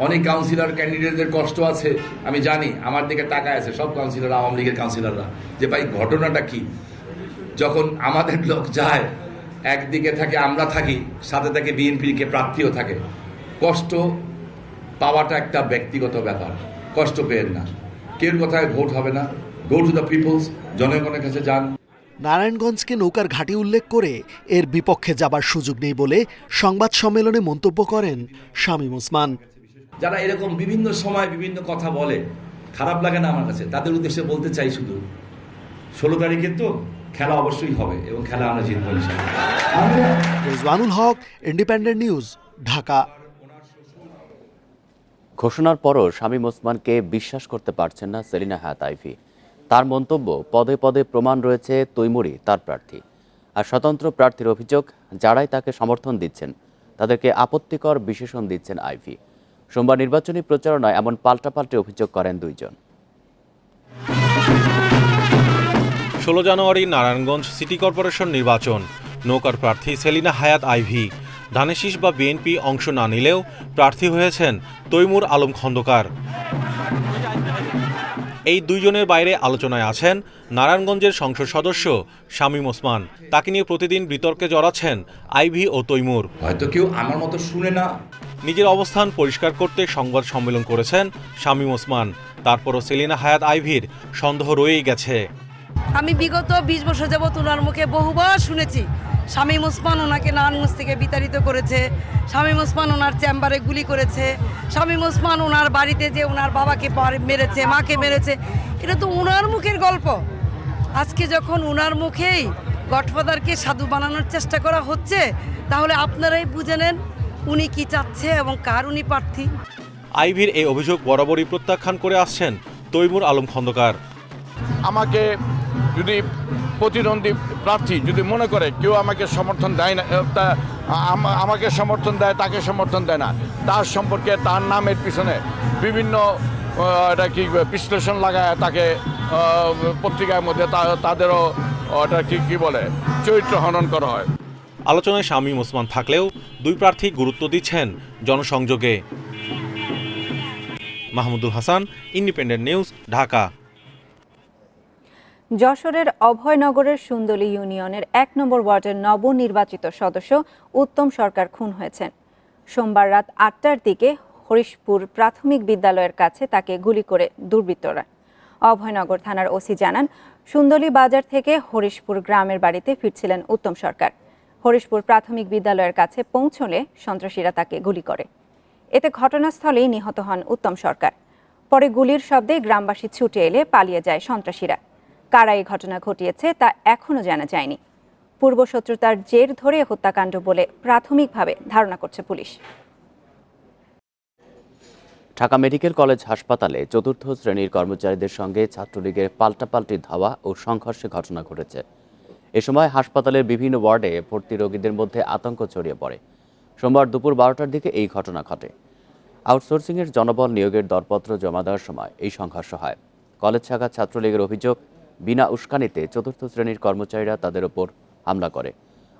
Speaker 23: অনেক কাউন্সিলর ক্যান্ডিডেটদের কষ্ট আছে, আমি জানি। আমার দিকে তাকায় আছে সব কাউন্সিলর, আওয়ামী লীগের কাউন্সিলররা, যে ভাই ঘটনাটা কি। যখন আমাদের লোক যায়, একদিকে থাকে আমরা থাকি, সাথে থাকে বিএনপিকে প্রার্থীও থাকে। কষ্ট পাওয়াটা একটা ব্যক্তিগত ব্যাপার, কষ্ট পেয়েন না। কেউ কথায় ভোট হবে না, গো টু দ্য পিপলস, জনগণের কাছে যান।
Speaker 21: নারায়ণগঞ্জকে নৌকার ঘাঁটি উল্লেখ করে এর বিপক্ষে যাবার সুযোগ নেই বলে সংবাদ সম্মেলনে মন্তব্য করেন শামীম ওসমান।
Speaker 23: যারা এরকম বিভিন্ন সময় বিভিন্ন কথা বলে, খারাপ লাগে না আমার কাছে। তাদের উদ্দেশ্যে বলতে চাই শুধু, 16 তারিখে তো খেলা অবশ্যই হবে এবং খেলা আমরা জিতবো ইনশাআল্লাহ।
Speaker 21: রিজওয়ানুল হক, ইন্ডিপেন্ডেন্ট নিউজ, ঢাকা।
Speaker 2: ঘোষণার পরও শামীম ওসমানকে বিশ্বাস করতে পারছেন না সেলিনা হায়াত আইভী। তার মন্তব্য, পদে পদে প্রমাণ রয়েছে তৈমুরই তার প্রার্থী। আর স্বতন্ত্র প্রার্থীর অভিযোগ, যারাই তাকে সমর্থন দিচ্ছেন তাদেরকে আপত্তিকর বিশেষণ দিচ্ছেন আইভী। সোমবার নির্বাচনী প্রচারণায় এমন পাল্টাপাল্টি অভিযোগ করেন দুইজন।
Speaker 3: 16 জানুয়ারি নারায়ণগঞ্জ সিটি কর্পোরেশন নির্বাচন। নৌকার প্রার্থী সেলিনা হায়াত আইভী। ধানেশীষ বা বিএনপি অংশ না নিলেও প্রার্থী হয়েছেন তৈমুর আলম খন্দকার। এই দুইজনের বাইরে আলোচনায় আছেন নারায়ণগঞ্জের সংসদ সদস্য শামীম ওসমান। তাকে নিয়ে প্রতিদিন বিতর্কে জড়াচ্ছেন আইভী ও তৈমুর।
Speaker 23: হয়তো কেউ আমার মতো শুনে না।
Speaker 3: নিজের অবস্থান পরিষ্কার করতে সংবাদ সম্মেলন করেছেন শামীম ওসমান। তারপরও সেলিনা হায়াত আইভীর সন্দেহ রয়েই গেছে।
Speaker 22: আমি বিগত 20 বছর যাবত ওনার মুখে বহুবার শুনেছি শামীম ওসমান ওনাকে নারায়ণগঞ্জ থেকে বিতাড়িত করেছে, শামীম ওসমান ওনার চেম্বারে গুলি করেছে, শামীম ওসমান ওনার বাড়িতে যে ওনার বাবাকে মেরেছে, মাকে মেরেছে। এটা তো ওনার মুখের গল্প। আজকে যখন ওনার মুখেই গডফাদারকে সাধু বানানোর চেষ্টা করা হচ্ছে, তাহলে আপনারাই বুঝে নেন উনি কি চাচ্ছে এবং কার উনি প্রার্থী।
Speaker 3: আইভীর এই অভিযোগ বরাবরই প্রত্যাখ্যান করে আসছেন তৈমুর আলম খন্দকার।
Speaker 5: আমাকে যদি প্রতিদ্বন্দ্বী প্রার্থী যদি মনে করে কেউ আমাকে সমর্থন দেয় না, আমাকে সমর্থন দেয়, তাকে সমর্থন দেয় না, তার সম্পর্কে তার নামের পিছনে বিভিন্ন এটা কি বিশ্লেষণ লাগায় তাকে পত্রিকার মধ্যে তাদেরও এটা কি বলে চরিত্র হনন করা হয়।
Speaker 3: আলোচনায় শামীম ওসমান থাকলেও দুই প্রার্থী গুরুত্ব দিচ্ছেন জনসংযোগে। Mahmudul Hasan, independent news, Dhaka.
Speaker 1: যশোরের অভয়নগরের সুন্দলী ইউনিয়নের 1 নম্বর ওয়ার্ডের নবনির্বাচিত সদস্য উত্তম সরকার খুন হয়েছেন। সোমবার রাত 8টার দিকে হরিশপুর প্রাথমিক বিদ্যালয়ের কাছে তাকে গুলি করে দুর্বৃত্তরা। অভয়নগর থানার ওসি জানান, সুন্দলী বাজার থেকে হরিশপুর গ্রামের বাড়িতে ফিরছিলেন উত্তম সরকার। হরিশপুর প্রাথমিক বিদ্যালয়ের কাছে পৌঁছলে সন্ত্রাসীরা তাকে গুলি করে। এতে ঘটনাস্থলেই নিহত হন উত্তম সরকার। পরে গুলির শব্দে গ্রামবাসী ছুটে এলে পালিয়ে যায় সন্ত্রাসীরা। কারা এই ঘটনা ঘটিয়েছে তা এখনও জানা যায়নি। পূর্বশত্রুতার জের ধরে হত্যাকাণ্ড বলে প্রাথমিকভাবে ধারণা করছে পুলিশ।
Speaker 2: ঢাকা মেডিকেল কলেজ হাসপাতালে 4র্থ শ্রেণীর কর্মচারীদের সঙ্গে ছাত্রলীগের পাল্টাপাল্টি ধাওয়া ও সংঘর্ষে ঘটনা ঘটেছে। এ সময় হাসপাতালের বিভিন্ন ওয়ার্ডে ভর্তি রোগীদের মধ্যে আতঙ্ক ছড়িয়ে পড়ে। সোমবার দুপুর 12টার দিকে এই ঘটনা ঘটে। আউটসোর্সিংয়ের জনবল নিয়োগের দরপত্র জমা দেওয়ার সময় এই সংঘর্ষ হয়। কলেজ শাখা ছাত্রলীগের অভিযোগ, বিনা উস্কানিতে 4র্থ শ্রেণীর কর্মচারীরা তাদের ওপর হামলা করে।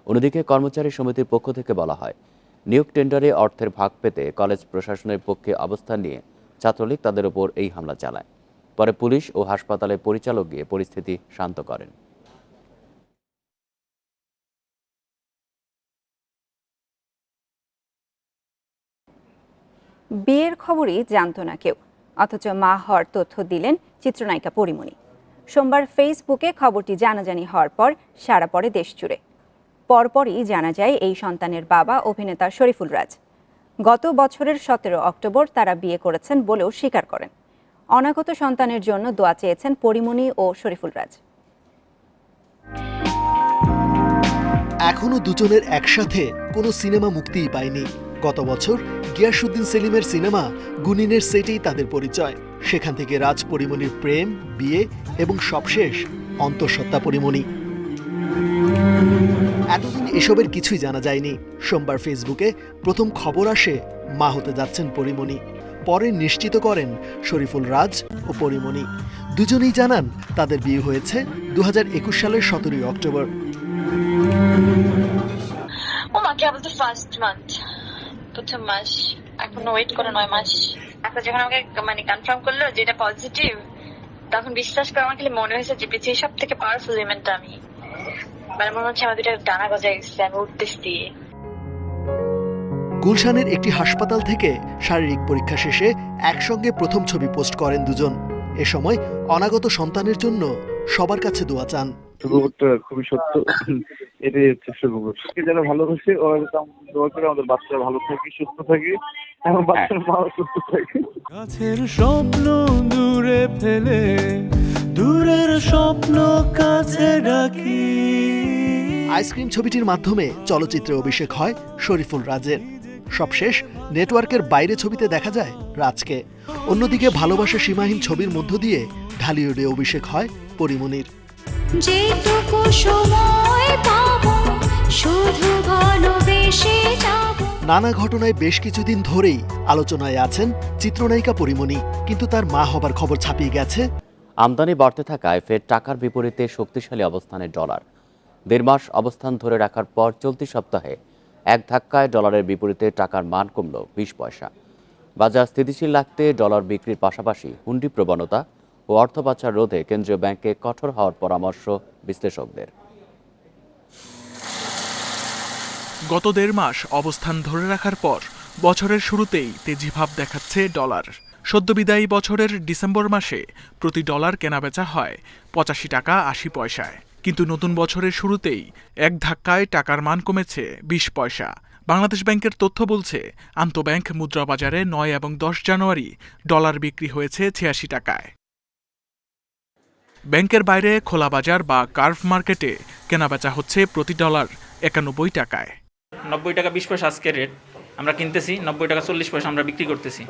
Speaker 2: অন্যদিকে কর্মচারী সমিতির পক্ষ থেকে বলা হয়, নিয়োগ টেন্ডারে অর্থের ভাগ পেতে কলেজ প্রশাসনের পক্ষে অবস্থান নিয়ে ছাত্রলীগ তাদের ওপর এই হামলা চালায়। পরে পুলিশ ও হাসপাতালের পরিচালক গিয়ে পরিস্থিতি শান্ত করেন।
Speaker 1: বিয়ের খবরই জানত না কেউ, অথচ মা হওয়ার তথ্য দিলেন চিত্রনায়িকা পরিমণি। সোমবার ফেসবুকে খবরটি জানাজানি হওয়ার পর সাড়া পড়ে দেশ জুড়ে। পরপরই জানা যায় এই সন্তানের বাবা অভিনেতা শরীফুল রাজ। গত বছরের 17 অক্টোবর তারা বিয়ে করেছেন বলেও স্বীকার করেন। অনাগত সন্তানের জন্য দোয়া চেয়েছেন পরিমণি ও শরীফুল রাজ।
Speaker 21: এখনো দুজনের একসাথে কোনো সিনেমা মুক্তিই পায়নি। গত বছর গিয়াসউদ্দিন সেলিমের সিনেমা গুনিনের সেটেই তাদের পরিচয়। সেখান থেকে রাজ পরিমণির প্রেম, বিয়ে এবং সবশেষ অন্তঃসত্ত্বা পরিমণি। এতদিন এসবের কিছুই জানা যায়নি। সোমবার ফেসবুকে প্রথম খবর আসে মা হতে যাচ্ছেন পরিমণি। পরে নিশ্চিত করেন শরীফুল রাজ ও পরিমণি। দুজনেই জানান তাদের বিয়ে হয়েছে 2021 সালের 17 অক্টোবর।
Speaker 6: ফার্স্ট মান্থ, প্রথম মাস, এখন ওয়েট করে 9 মাস। এখন যখন আমাকে কনফার্ম করলো যে এটা পজিটিভ, তখন বিশ্বাস করে আমার খালি মনে হয়েছে যে পৃথিবীর সব থেকে পাওয়ারফুল ইভেন্টটা আমি, মনে হচ্ছে আমার দুটা ডানা গজায় গেছে, আমি উঠতেছি।
Speaker 21: গুলশানের একটি হাসপাতাল থেকে শারীরিক পরীক্ষা শেষে একসঙ্গে প্রথম ছবি পোস্ট করেন দুজন। এ সময় অনাগত সন্তানের জন্য সবার কাছে দোয়া চান।
Speaker 7: সুখবরটা খুবই সত্য, এটাই হচ্ছে সুখবর। যারা ভালোবাসে দোয়া করে আমাদের বাচ্চারা ভালো থাকে, সুস্থ থাকে এবং বাচ্চার মা সুস্থ থাকে।
Speaker 8: গাছের স্বপ্ন দূরে ফেলে দূরের স্বপ্ন কাছে ডাকি।
Speaker 21: আইসক্রিম ছবিটির মাধ্যমে চলচ্চিত্রে অভিষেক হয় শরীফুল রাজের। সবশেষ নেটওয়ার্কের বাইরে ছবিতে দেখা যায় রাজকে। অন্যদিকে ভালোবাসা সীমাহীন ছবির মধ্য দিয়ে ঢালিউডে অভিষেক হয় পরিমণির।
Speaker 24: যেটুকু সময় পাবো শুধু ভালোবেসে যাব।
Speaker 21: নানা ঘটনায় বেশ কিছুদিন ধরেই আলোচনায় আছেন চিত্রনায়িকা পরিমণি, কিন্তু তার মা হবার খবর ছাপিয়ে গেছে।
Speaker 2: আমদানি বাড়তে থাকায় ফের টাকার বিপরীতে শক্তিশালী অবস্থানে ডলার। 1.5 মাস অবস্থান ধরে রাখার পর চলতি সপ্তাহে এক ধাক্কায় ডলারের বিপরীতে টাকার মান কমল 20 পয়সা। বাজার স্থিতিশীল রাখতে ডলার বিক্রির পাশাপাশি হুন্ডি প্রবণতা ও অর্থ পাচার রোধে কেন্দ্রীয় ব্যাংকে কঠোর হওয়ার পরামর্শ বিশ্লেষকদের।
Speaker 25: গত 1.5 মাস অবস্থান ধরে রাখার পর বছরের শুরুতেই তেজিভাব দেখাচ্ছে ডলার। সদ্যবিদায়ী বছরের ডিসেম্বর মাসে প্রতি ডলার কেনাবেচা হয় 85 টাকা 80 পয়সায়, কিন্তু নতুন বছরের শুরুতেই এক ধাক্কায় টাকার মান কমেছে 20 পয়সা। বাংলাদেশ ব্যাংকের তথ্য বলছে, আন্তঃব্যাংক মুদ্রা বাজারে 9 এবং 10 জানুয়ারি ডলার বিক্রি হয়েছে 86 টাকায়। ব্যাংকের বাইরে খোলা বাজার বা কার্ভ মার্কেটে কেনাবেচা হচ্ছে প্রতি ডলার 91 টাকায়।
Speaker 26: 90 টাকা 20 পয়সা আজকের রেট, আমরা কিনতেছি 90 টাকা 40 পয়সা আমরা বিক্রি করতেছি।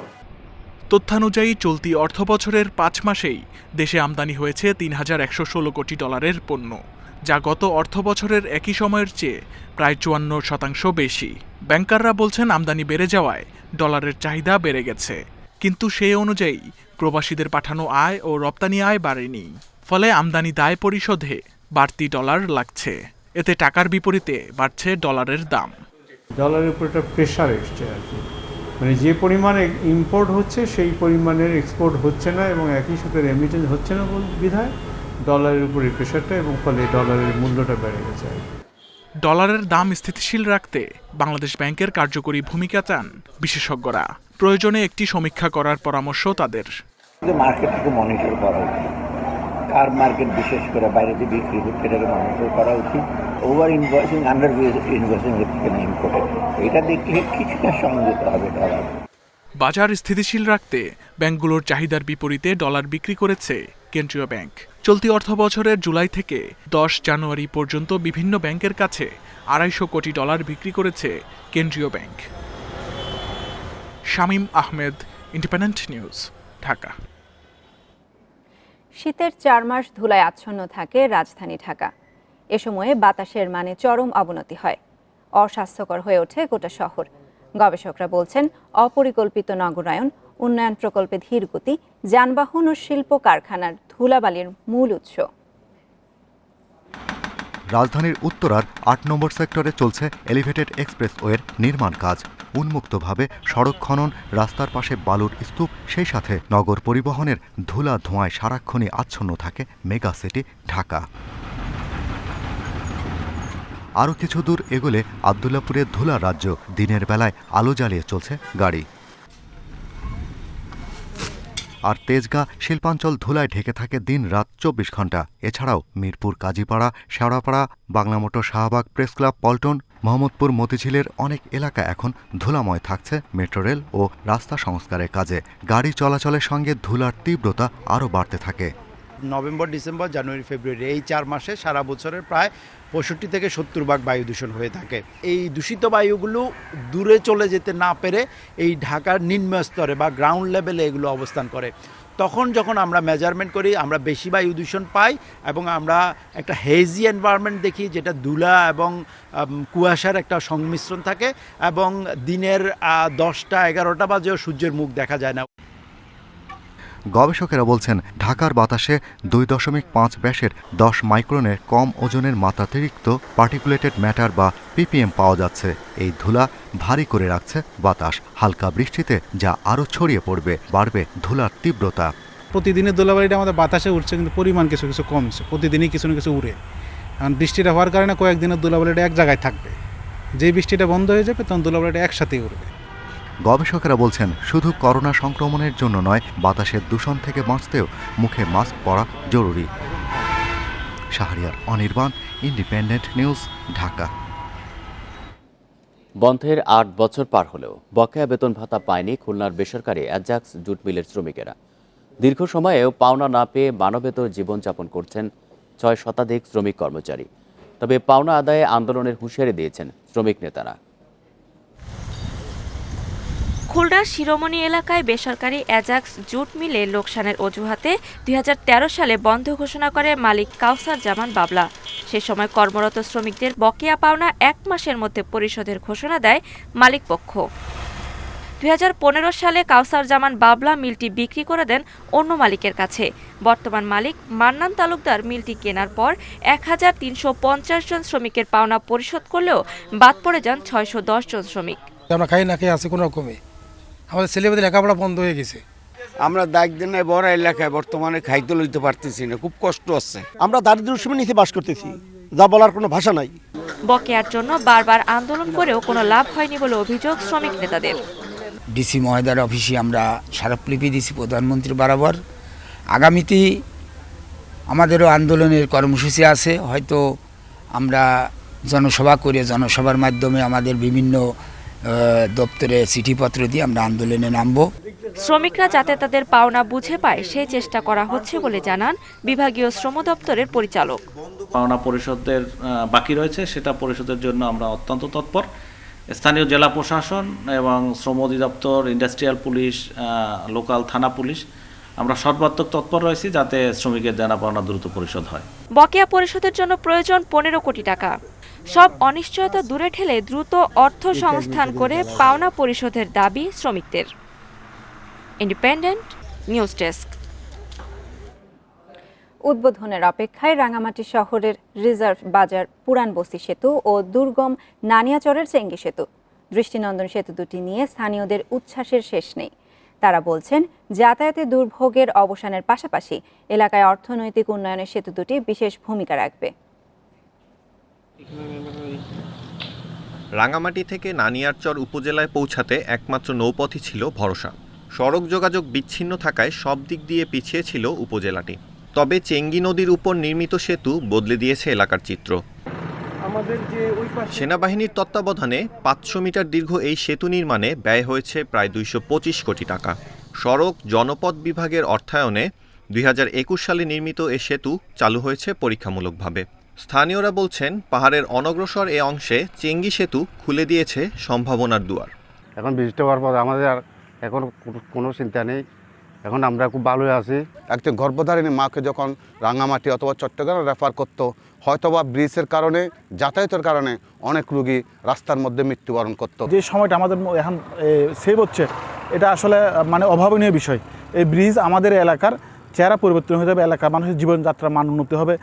Speaker 25: তথ্যানুযায়ী চলতি অর্থবছরের 5 মাসেই দেশে আমদানি হয়েছে 3116 কোটি ডলারের পণ্য, যা গত অর্থবছরের একই সময়ের চেয়ে প্রায় 54% বেশি। ব্যাংকাররা বলছেন আমদানি বেড়ে যাওয়ায় ডলারের চাহিদা বেড়ে গেছে, কিন্তু সেই অনুযায়ী প্রবাসীদের পাঠানো আয় ও রপ্তানি আয় বাড়েনি। ফলে আমদানি দায় পরিশোধে বাড়তি ডলার লাগছে। এতে টাকার বিপরীতে বাড়ছে ডলারের দাম।
Speaker 27: ডলারের উপর একটা প্রেশার এসছে আর কি, মানে যে পরিমাণে ইম্পোর্ট হচ্ছে সেই পরিমাণের এক্সপোর্ট হচ্ছে না এবং একই সাথে রেমিটেন্স হচ্ছে না বিধায় ডলারের উপরে প্রেশারটা, এবং ফলে ডলারের মূল্যটা বেড়ে গেছে।
Speaker 25: ডলারের দাম স্থিতিশীল রাখতে বাংলাদেশ ব্যাংকের কার্যকরী ভূমিকা চান বিশেষজ্ঞরা। প্রয়োজনে একটি সমীক্ষা করার পরামর্শ তাদের।
Speaker 28: মার্কেটকে মনিটর করা উচিত, কার মার্কেট বিশেষ করে বাইরে দিয়ে বিক্রি হচ্ছে এটাকে মনিটর করা উচিত। ওভার ইনভয়েসিং, আন্ডার ইনভয়েসিং হচ্ছে কিনা ইম্পোর্টেড, এটা দেখলে কিছুটা সংযত হবে ডলার।
Speaker 25: বাজার স্থিতিশীল রাখতে ব্যাংকগুলোর চাহিদার বিপরীতে ডলার বিক্রি করেছে কেন্দ্রীয় ব্যাংক। চলতি অর্থবছরের জুলাই থেকে 10 জানুয়ারি পর্যন্ত বিভিন্ন ব্যাংকের কাছে 250 কোটি ডলার বিক্রি করেছে কেন্দ্রীয় bank. Shamim Ahmed, independent news, Dhaka.
Speaker 1: শীতের 4 মাস ধুলায় আচ্ছন্ন থাকে রাজধানী ঢাকা। এ সময়ে বাতাসের মানে চরম অবনতি হয়, অস্বাস্থ্যকর হয়ে ওঠে গোটা শহর। গবেষকরা বলছেন, অপরিকল্পিত নগরায়ন, উন্নয়ন প্রকল্পে ধীরগতি, যানবাহন ও শিল্প কারখানার ধুলাবালির মূল উৎস।
Speaker 29: রাজধানীর উত্তরার 8 নম্বর সেক্টরে চলছে এলিভেটেড এক্সপ্রেসওয়ের নির্মাণ কাজ। উন্মুক্তভাবে সড়ক খনন, রাস্তার পাশে বালুর স্তূপ, সেই সাথে নগর পরিবহনের ধুলা ধোঁয়ায় সারাক্ষণই আচ্ছন্ন থাকে মেগা সিটি ঢাকা। আরও কিছু দূর এগোলে আবদুল্লাপুরের ধুলা রাজ্য। দিনের বেলায় আলো জ্বালিয়ে চলছে গাড়ি। আর তেজগাঁ শিল্পাঞ্চল ধুলায় ঢেকে থাকে দিন রাত 24 ঘন্টা। এছাড়াও মিরপুর, কাজীপাড়া, শেওড়াপাড়া, বাংলামোটর, শাহবাগ, প্রেস ক্লাব, পল্টন, মোহাম্মদপুর, মতিঝিলের অনেক এলাকা এখন ধুলাময় থাকছে মেট্রো রেল ও রাস্তা সংস্কারের কাজে। গাড়ি চলাচলের সঙ্গে ধুলার তীব্রতা আরও বাড়তে থাকে।
Speaker 4: নভেম্বর, ডিসেম্বর, জানুয়ারি, ফেব্রুয়ারি এই 4 মাসে সারা বছরের প্রায় 65 থেকে 70% বায়ু দূষণ হয়ে থাকে। এই দূষিত বায়ুগুলো দূরে চলে যেতে না পেরে এই ঢাকার নিম্ন স্তরে বা গ্রাউন্ড লেভেলে এগুলো অবস্থান করে। তখন যখন আমরা মেজারমেন্ট করি আমরা বেশি বায়ু দূষণ পাই এবং আমরা একটা হেজি এনভায়রনমেন্ট দেখি, যেটা ধুলা এবং কুয়াশার একটা সংমিশ্রণ থাকে এবং দিনের 10টা-11টা বাজেও সূর্যের মুখ দেখা যায় না।
Speaker 29: গবেষকেরা বলছেন ঢাকার বাতাসে 2.5 ব্যাসের 10 মাইক্রনের কম ওজনের মাত্রাতিরিক্ত পার্টিকুলেটেড ম্যাটার বা পিপিএম পাওয়া যাচ্ছে। এই ধুলা ভারী করে রাখছে বাতাস। হালকা বৃষ্টিতে যা আরও ছড়িয়ে পড়বে, বাড়বে ধুলার তীব্রতা।
Speaker 9: প্রতিদিনের ধুলাবালিটা আমাদের বাতাসে উঠছে, কিন্তু পরিমাণ কিছু কিছু কমছে, প্রতিদিনই কিছু না কিছু উড়ে। কারণ বৃষ্টিটা হওয়ার কারণে কয়েকদিনের ধুলাবালিটা এক জায়গায় থাকবে, যেই বৃষ্টিটা বন্ধ হয়ে যাবে তখন ধুলাবালিটা একসাথেই উড়বে।
Speaker 29: গবেষকেরা বলছেন শুধু করোনা সংক্রমণের জন্য নয়, বাতাসের দূষণ থেকে বাঁচতেও মুখে মাস্ক পরা জরুরি। Shahriar Anirban, independent news, Dhaka.
Speaker 2: বন্ধের 8 বছর পার হলেও বকেয়া বেতন ভাতা পায়নি খুলনার বেসরকারি অ্যাজাক্স জুট মিলের শ্রমিকেরা। দীর্ঘ সময়েও পাওনা না পেয়ে মানবেতর জীবনযাপন করছেন 6 শতাধিক শ্রমিক কর্মচারী। তবে পাওনা আদায়ে আন্দোলনের হুঁশিয়ারি দিয়েছেন শ্রমিক নেতারা।
Speaker 10: খুলনার শিরোমণি এলাকায় বেসরকারি অ্যাজাক্স জুট মিলে লোকসানের অজুহাতে 2013 সালে বন্ধ ঘোষণা করে মালিক কাউসার জামান বাবলা। সে সময় কর্মরত শ্রমিকদের বকেয়া পাওনা 1 মাসের মধ্যে পরিশোধের ঘোষণা দেয় মালিক পক্ষ। 2015 সালে কাউসার জামান বাবলা মিলটি বিক্রি করে দেন অন্য মালিকের কাছে। বর্তমান মালিক মান্নান তালুকদার মিলটি কেনার পর 1350 জন শ্রমিকের পাওনা পরিশোধ করলেও বাদ পড়ে যান 610 জন শ্রমিক।
Speaker 11: আমরা খাই না খেয়ে আছি কোনো রকমে, আমাদের ছেলেমেয়েদের লেখাপড়া বন্ধ হয়ে গেছে।
Speaker 28: আমরা দাগ দিন বড় এলাকায় বর্তমানে খাইতে লইতে পারতেছি না, খুব কষ্ট হচ্ছে।
Speaker 11: আমরা দারিদ্র্য সীমার নিচে বাস করতেছি, যা বলার কোনো ভাষা নাই।
Speaker 10: বকেয়ার জন্য বারবার আন্দোলন করেও কোনো লাভ হয়নি বলে অভিযোগ শ্রমিক নেতাদের।
Speaker 12: ডিসি মহোদয়ের অফিসে আমরা স্মারকলিপি দিয়েছি প্রধানমন্ত্রী বরাবর। আগামীতে আমাদেরও আন্দোলনের কর্মসূচি আছে, হয়তো আমরা জনসভা করে জনসভার মাধ্যমে আমাদের বিভিন্ন দপ্তরে চিঠিপত্র দিয়ে আমরা আন্দোলনে নামব।
Speaker 10: শ্রমিকরা যাতে তাদের পাওনা বুঝে পায় সেই চেষ্টা করা হচ্ছে বলে জানান বিভাগীয় শ্রম দপ্তরের পরিচালক।
Speaker 13: পাওনা পরিশোধের বাকি রয়েছে, সেটা পরিশোধের জন্য আমরা অত্যন্ত তৎপর। স্থানীয় জেলা প্রশাসন এবং শ্রম অধিদপ্তর, ইন্ডাস্ট্রিয়াল পুলিশ, লোকাল থানা পুলিশ, আমরা সর্বাত্মক তৎপর রয়েছি যাতে শ্রমিকের দেনা পাওনা দ্রুত পরিশোধ হয়।
Speaker 10: বকেয়া পরিশোধের জন্য প্রয়োজন 15 কোটি টাকা। সব অনিশ্চয়তা দূরে ঠেলে দ্রুত অর্থ সংস্থান করে পাওনা পরিশোধের দাবি শ্রমিকদের। Independent news desk.
Speaker 1: উদ্বোধনের অপেক্ষায় রাঙামাটি শহরের রিজার্ভ বাজার পুরান বস্তি সেতু ও দুর্গম নানিয়াচরের চেঙ্গি সেতু। দৃষ্টিনন্দন সেতু দুটি নিয়ে স্থানীয়দের উচ্ছ্বাসের শেষ নেই। তারা বলছেন যাতায়াতে দুর্ভোগের অবসানের পাশাপাশি এলাকায় অর্থনৈতিক উন্নয়নে সেতু দুটি বিশেষ ভূমিকা রাখবে।
Speaker 14: রাঙামাটি থেকে নানিয়ারচর উপজেলায় পৌঁছাতে একমাত্র নৌপথই ছিল ভরসা। সড়ক যোগাযোগ বিচ্ছিন্ন থাকায় সব দিক দিয়ে পিছিয়ে ছিল উপজেলাটি। তবে চেঙ্গি নদীর উপর নির্মিত সেতু বদলে দিয়েছে এলাকার চিত্র। সেনাবাহিনীর তত্ত্বাবধানে 500 মিটার দীর্ঘ এই সেতু নির্মাণে ব্যয় হয়েছে প্রায় 225 কোটি টাকা। সড়ক জনপথ বিভাগের অর্থায়নে 2021 সালে নির্মিত এ সেতু চালু হয়েছে পরীক্ষামূলকভাবে। স্থানীয়রা বলছেন পাহাড়ের অনগ্রসর এ অংশে চেঙ্গি সেতু খুলে দিয়েছে সম্ভাবনার দুয়ার।
Speaker 16: এখন বৃষ্টি হওয়ার পর আমাদের আর এখন কোনো চিন্তা নেই, এখন আমরা খুব ভালোই আছি।
Speaker 17: একজন গর্ভধারিণী মাকে যখন রাঙামাটি অথবা চট্টগ্রাম রেফার করতো, হয়তোবা ব্রিজের কারণে, যাতায়াতের কারণে অনেক রোগী রাস্তার মধ্যে মৃত্যুবরণ করতো।
Speaker 27: যে সময়টা আমাদের এখন সেভ হচ্ছে, এটা আসলে মানে অভাবনীয় বিষয়। এই ব্রিজ আমাদের এলাকার চেহারা পরিবর্তন হয়ে যাবে, এলাকার মানুষের জীবনযাত্রার মান উন্নতি হবে।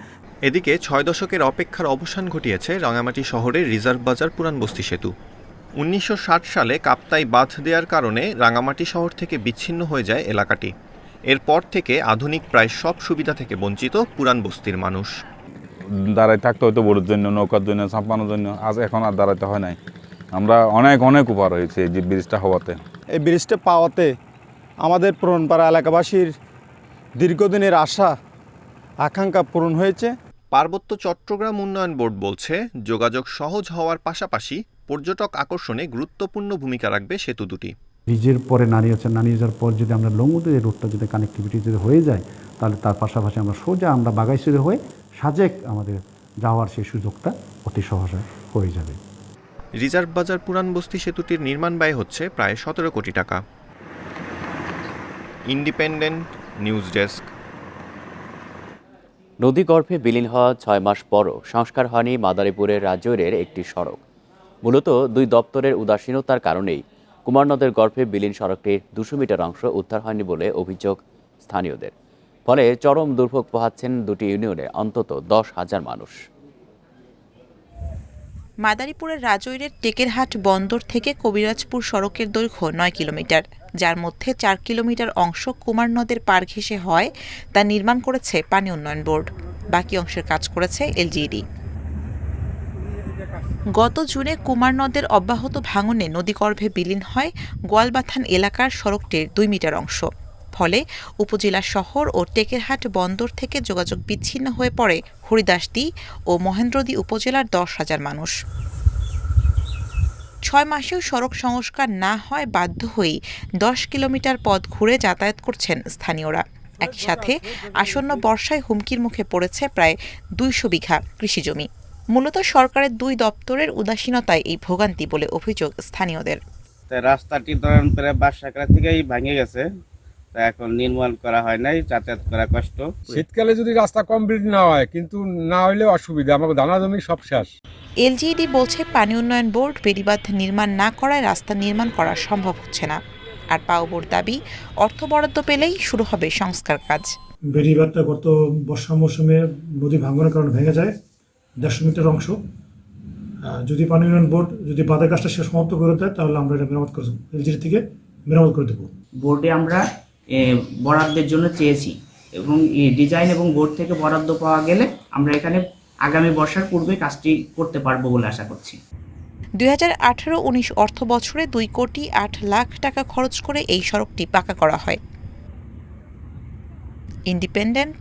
Speaker 14: এদিকে 6 দশকের অপেক্ষার অবসান ঘটিয়েছে রাঙামাটি শহরের রিজার্ভ বাজার পুরান বস্তি সেতু। 1960 সালে কাপ্তাই বাঁধ দেওয়ার কারণে রাঙামাটি শহর থেকে বিচ্ছিন্ন হয়ে যায় এলাকাটি। এরপর থেকে আধুনিক প্রায় সব সুবিধা থেকে বঞ্চিত পুরান বস্তির মানুষ।
Speaker 30: দাঁড়াই থাকতে হয়তো বোটের জন্য, নৌকার জন্য, চাপানোর জন্য, আজ এখন আর দাঁড়াইতে হয় নাই। আমরা অনেক উপকার হয়েছে এই ব্রিজটা হওয়াতে।
Speaker 20: এই ব্রিজটা পাওয়াতে আমাদের পুরনপাড়া এলাকাবাসীর দীর্ঘদিনের আশা আকাঙ্ক্ষা পূরণ হয়েছে।
Speaker 14: পার্বত্য চট্টগ্রাম উন্নয়ন বোর্ড বলছে যোগাযোগ সহজ হওয়ার পাশাপাশি পর্যটক আকর্ষণে গুরুত্বপূর্ণ ভূমিকা রাখবে সেতু দুটি।
Speaker 27: ব্রিজের পরে নানিয়াচর পর যদি আমরা লংগদুর রুটটা যদি কানেক্টিভিটি যদি হয়ে যায়,
Speaker 3: তাহলে তার পাশাপাশি আমরা সোজা আমরা বাগাইছড়ি হয়ে সাজেক আমাদের যাওয়ার সেই সুযোগটা অতি সহজে হয়ে যাবে।
Speaker 14: রিজার্ভ বাজার পুরান বস্তি সেতুটির নির্মাণ ব্যয় হচ্ছে প্রায় 17 কোটি টাকা। Independent news desk.
Speaker 2: নদীগর্ভে বিলীন হওয়া 6 মাস পরও সংস্কার হয়নি মাদারীপুরের রাজৈরের একটি সড়ক। মূলত দুই দপ্তরের উদাসীনতার কারণেই কুমার নদের গর্ভে বিলীন সড়কটির 200 মিটার অংশ উদ্ধার হয়নি বলে অভিযোগ স্থানীয়দের। ফলে চরম দুর্ভোগ পোহাচ্ছেন দুটি ইউনিয়নে অন্তত 10,000 মানুষ।
Speaker 5: মাদারীপুরের রাজৈরের টেকেরহাট বন্দর থেকে কবিরাজপুর সড়কের দৈর্ঘ্য 9 কিলোমিটার, যার মধ্যে 4 কিলোমিটার অংশ কুমার নদের পার ঘেঁষে হয় তা নির্মাণ করেছে পানি উন্নয়ন বোর্ড। বাকি অংশের কাজ করেছে এলজিইডি। গত জুনে কুমার নদের অব্যাহত ভাঙনে নদীগর্ভে বিলীন হয় গোয়ালবাথান এলাকার সড়কটির 2 মিটার অংশ। ফলে উপজেলা শহর ও টেকেরহাট বন্দর থেকে যোগাযোগ বিচ্ছিন্ন হয়ে পড়ে হরিদাসদি ও মহেন্দ্রদী উপজেলার 10,000 মানুষ। 6 মাসেও সড়ক সংস্কার না হয় বাধ্য হয়েই 10 কিলোমিটার পথ ঘুরে যাতায়াত করছেন স্থানীয়রা। একই সাথে আসন্ন বর্ষায় হুমকির মুখে পড়েছে প্রায় 200 বিঘা কৃষিজমি। মূলত সরকারের দুই দপ্তরের উদাসীনতায় এই ভোগান্তি বলে অভিযোগ স্থানীয়দের।
Speaker 6: রাস্তাটি ধরেন প্রায় বর্ষাকাল থেকেই ভেঙে গেছে, এখন নির্মাণ করা হয় নাই, যাতায়াত করা কষ্ট।
Speaker 7: শীতকালে যদি রাস্তা কমপ্লিট না হয়, কিন্তু না হইলে অসুবিধা, আমাকে দানা জমি সব শেষ।
Speaker 5: এলজিইডি বলছে পানি উন্নয়ন বোর্ড বেড়িবাঁধ নির্মাণ না করায় রাস্তা নির্মাণ করা সম্ভব হচ্ছে না। আর পাওবোর দাবি অর্থ বরাদ্দ পেলেই শুরু হবে সংস্কার কাজ।
Speaker 8: বেড়িবাঁধটা গত বর্ষা মৌসুমে নদী ভাঙনের কারণে ভেঙে যায় 150 মিটার অংশ। যদি পানি উন্নয়ন বোর্ড যদি বাঁধের কাজটা সে সমাপ্ত করে দেয়, তাহলে আমরা এটা মেরামত করব, এলজিইডি থেকে মেরামত করে দেবো।
Speaker 15: বোর্ডে আমরা বরাদ্দের জন্য চেয়েছি এবং ডিজাইন এবং বোর্ড থেকে বরাদ্দ পাওয়া গেলে আমরা এখানে আগামী বর্ষার পূর্বে কাজটি করতে পারবো বলে আশা করছি।
Speaker 5: 2018-19 অর্থ বছরে 2 কোটি 8 লাখ টাকা খরচ করে এই সড়কটি পাকা করা হয়। Independent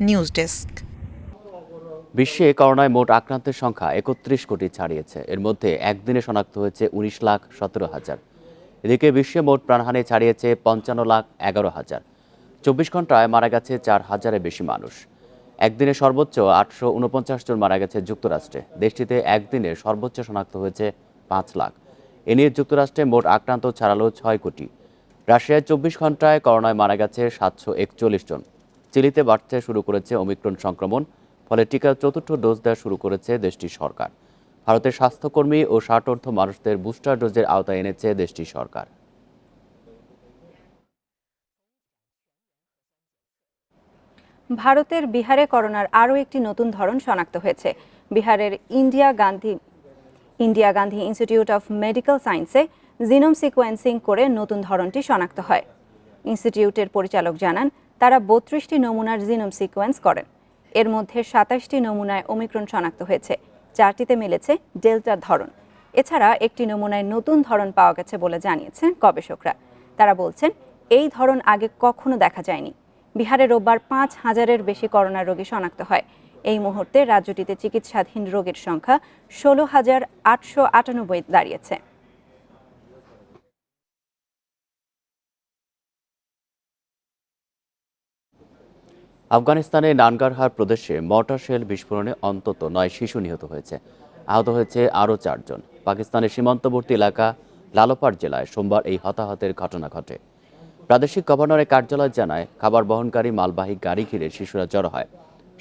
Speaker 5: news desk.
Speaker 2: বিশ্বে করোনায় মোট আক্রান্তের সংখ্যা 31 কোটি ছাড়িয়েছে। এর মধ্যে একদিনে শনাক্ত হয়েছে 19,17,000। এদিকে বিশ্বে মোট প্রাণহানি ছাড়িয়েছে 55,11,000। 24 ঘন্টায় মারা গেছে 4,000-এর বেশি মানুষ। একদিনে সর্বোচ্চ 849 জন মারা গেছে যুক্তরাষ্ট্রে। দেশটিতে একদিনে সর্বোচ্চ শনাক্ত হয়েছে 5 লাখ। এ নিয়ে যুক্তরাষ্ট্রে মোট আক্রান্ত ছাড়ালো 6 কোটি। রাশিয়ায় 24 ঘন্টায় করোনায় মারা গেছে 741 জন। চিলিতে বাড়তে শুরু করেছে ওমিক্রন সংক্রমণ, ফলে টিকার 4র্থ ডোজ দেওয়া শুরু করেছে দেশটির সরকার। ভারতের স্বাস্থ্যকর্মী ও 60 ঊর্ধ্ব মানুষদের বুস্টার ডোজের আওতায় এনেছে দেশটির সরকার।
Speaker 1: ভারতের বিহারে করোনার আরও একটি নতুন ধরন শনাক্ত হয়েছে। বিহারের Indira Gandhi institute of medical সায়েন্সে জিনোম সিকোয়েন্সিং করে নতুন ধরনটি শনাক্ত হয়। ইনস্টিটিউটের পরিচালক জানান, তারা 32টি নমুনার জিনোম সিকোয়েন্স করেন। এর মধ্যে 27টি নমুনায় ওমিক্রন শনাক্ত হয়েছে, 4টিতে মিলেছে ডেল্টার ধরন। এছাড়া একটি নমুনায় নতুন ধরন পাওয়া গেছে বলে জানিয়েছেন গবেষকরা। তারা বলছেন, এই ধরন আগে কখনো দেখা যায়নি। বিহারে রোববার 5,000-এর বেশি করোনা রোগী শনাক্ত হয়। এই মুহূর্তে রাজ্যটিতে চিকিৎসাধীন রোগীর সংখ্যা 16,898 দাঁড়িয়েছে।
Speaker 2: আফগানিস্তানের নানগারহার প্রদেশে মর্টার শেল বিস্ফোরণে অন্তত 9 শিশু নিহত হয়েছে। আহত হয়েছে আরও 4 জন। পাকিস্তানের সীমান্তবর্তী এলাকা লালপাড় জেলায় সোমবার এই হতাহতের ঘটনা ঘটে। প্রাদেশিক গভর্নরের কার্যালয় জানায়, খাবার বহনকারী মালবাহী গাড়ি ঘিরে শিশুরা জড়ো হয়।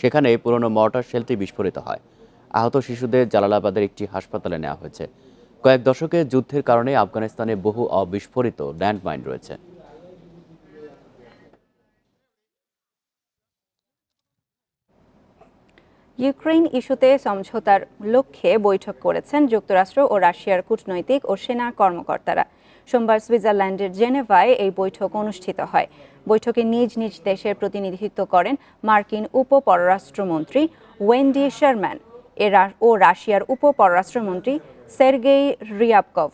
Speaker 2: সেখানে পুরনো মর্টার শেলটি বিস্ফোরিত হয়। আহত শিশুদের জালালাবাদের একটি হাসপাতালে নেওয়া হয়েছে। কয়েক দশকের যুদ্ধের কারণে আফগানিস্তানে বহু অবিস্ফোরিত ল্যান্ডমাইন রয়েছে।
Speaker 1: ইউক্রেন ইস্যুতে সমঝোতার লক্ষ্যে বৈঠক করেছেন যুক্তরাষ্ট্র ও রাশিয়ার কূটনৈতিক ও সেনা কর্মকর্তারা। সোমবার সুইজারল্যান্ডের জেনেভায় এই বৈঠক অনুষ্ঠিত হয়। বৈঠকে নিজ নিজ দেশের প্রতিনিধিত্ব করেন মার্কিন উপ পররাষ্ট্রমন্ত্রী ওয়েন্ডি শারম্যান ও রাশিয়ার উপ পররাষ্ট্রমন্ত্রী সের্গেই রিয়াবকভ।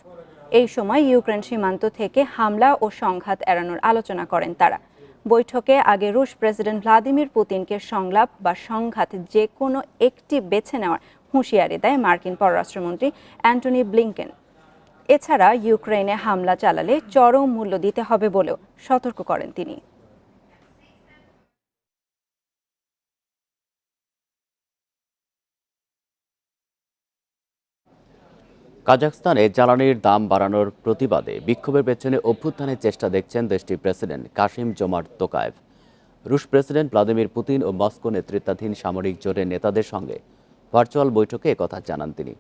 Speaker 1: এই সময় ইউক্রেন সীমান্ত থেকে হামলা ও সংঘাত এড়ানোর আলোচনা করেন তারা। বৈঠকে আগে রুশ প্রেসিডেন্ট ভ্লাদিমির পুতিনকে সংলাপ বা সংঘাত যে কোনো একটি বেছে নেওয়ার হুঁশিয়ারি দেয় মার্কিন পররাষ্ট্রমন্ত্রী অ্যান্টনি ব্লিংকেন। এছাড়া ইউক্রেনে হামলা চালালে চরম মূল্য দিতে হবে বলেও সতর্ক করেন তিনি।
Speaker 2: কাজাখস্তানে জ্বালানির দাম বাড়ানোর প্রতিবাদে বিক্ষোভের পেছনে অভ্যুত্থানের চেষ্টা দেখছেন দেশটির প্রেসিডেন্ট কাসিম জোমার্ট তোকায়েভ। রুশ প্রেসিডেন্ট ভ্লাদিমির পুতিন ও মস্কো নেতৃত্বাধীন সামরিক জোটের নেতাদের সঙ্গে ভার্চুয়াল বৈঠকে একথা জানান তিনি।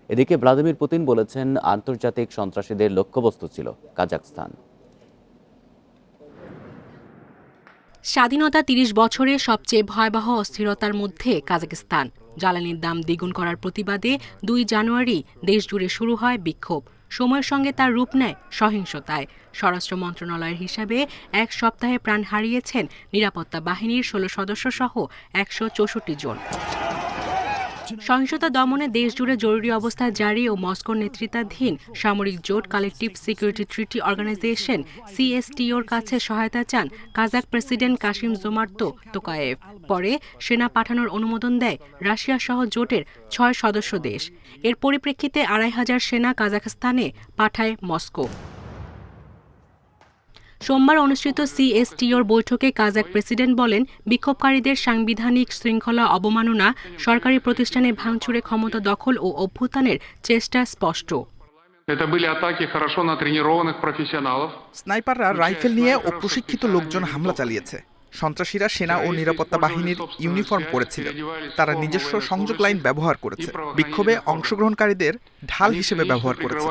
Speaker 2: এদিকে ভ্লাদিমির পুতিন বলেছেন, আন্তর্জাতিক সন্ত্রাসীদের লক্ষ্যবস্তু ছিল কাজাখস্তান।
Speaker 4: স্বাধীনতা ৩০ বছরে সবচেয়ে ভয়াবহ অস্থিরতার মধ্যে কাজাখস্তান। জ্বালানির দাম দ্বিগুণ করার প্রতিবাদে ২ জানুয়ারি দেশজুড়ে শুরু হয় বিক্ষোভ। সময়ের সঙ্গে তার রূপ নেয় সহিংসতায়। স্বরাষ্ট্র মন্ত্রণালয়ের হিসাবে এক সপ্তাহে প্রাণ হারিয়েছেন নিরাপত্তা বাহিনীর ১৬ সদস্য সহ ১৬৪ জন। সহিংসতা দমনে দেশজুড়ে জরুরি অবস্থা জারি ও মস্কোর নেতৃত্বাধীন সামরিক জোট কালেকটিভ সিকিউরিটি ট্রিটি অর্গানাইজেশন CSTOর কাছে সহায়তা চান কাজাক প্রেসিডেন্ট কাসিম জোমার্ট তোকায়েভ। পরে সেনা পাঠানোর অনুমোদন দেয় রাশিয়া সহ জোটের ৬ সদস্য দেশ। এর পরিপ্রেক্ষিতে ২৫০০ সেনা কাজাখস্তানে পাঠায় মস্কো। সোমবার অনুষ্ঠিত CSTOর বৈঠকে কাজাক প্রেসিডেন্ট বলেন, বিক্ষোভকারীদের সাংবিধানিক শৃঙ্খলা অবমাননা, সরকারি প্রতিষ্ঠানে ভাঙচুরে ক্ষমতা দখল ও অভ্যুত্থানের চেষ্টা স্পষ্ট।
Speaker 9: স্নাইপাররা রাইফেল নিয়ে ও প্রশিক্ষিত লোকজন হামলা চালিয়েছে। সন্ত্রাসীরা সেনা ও নিরাপত্তা বাহিনীর ইউনিফর্ম পরেছিল। তারা নিজস্ব সংযোগ লাইন ব্যবহার করেছে। বিক্ষোভে অংশগ্রহণকারীদের ঢাল হিসেবে ব্যবহার করেছে।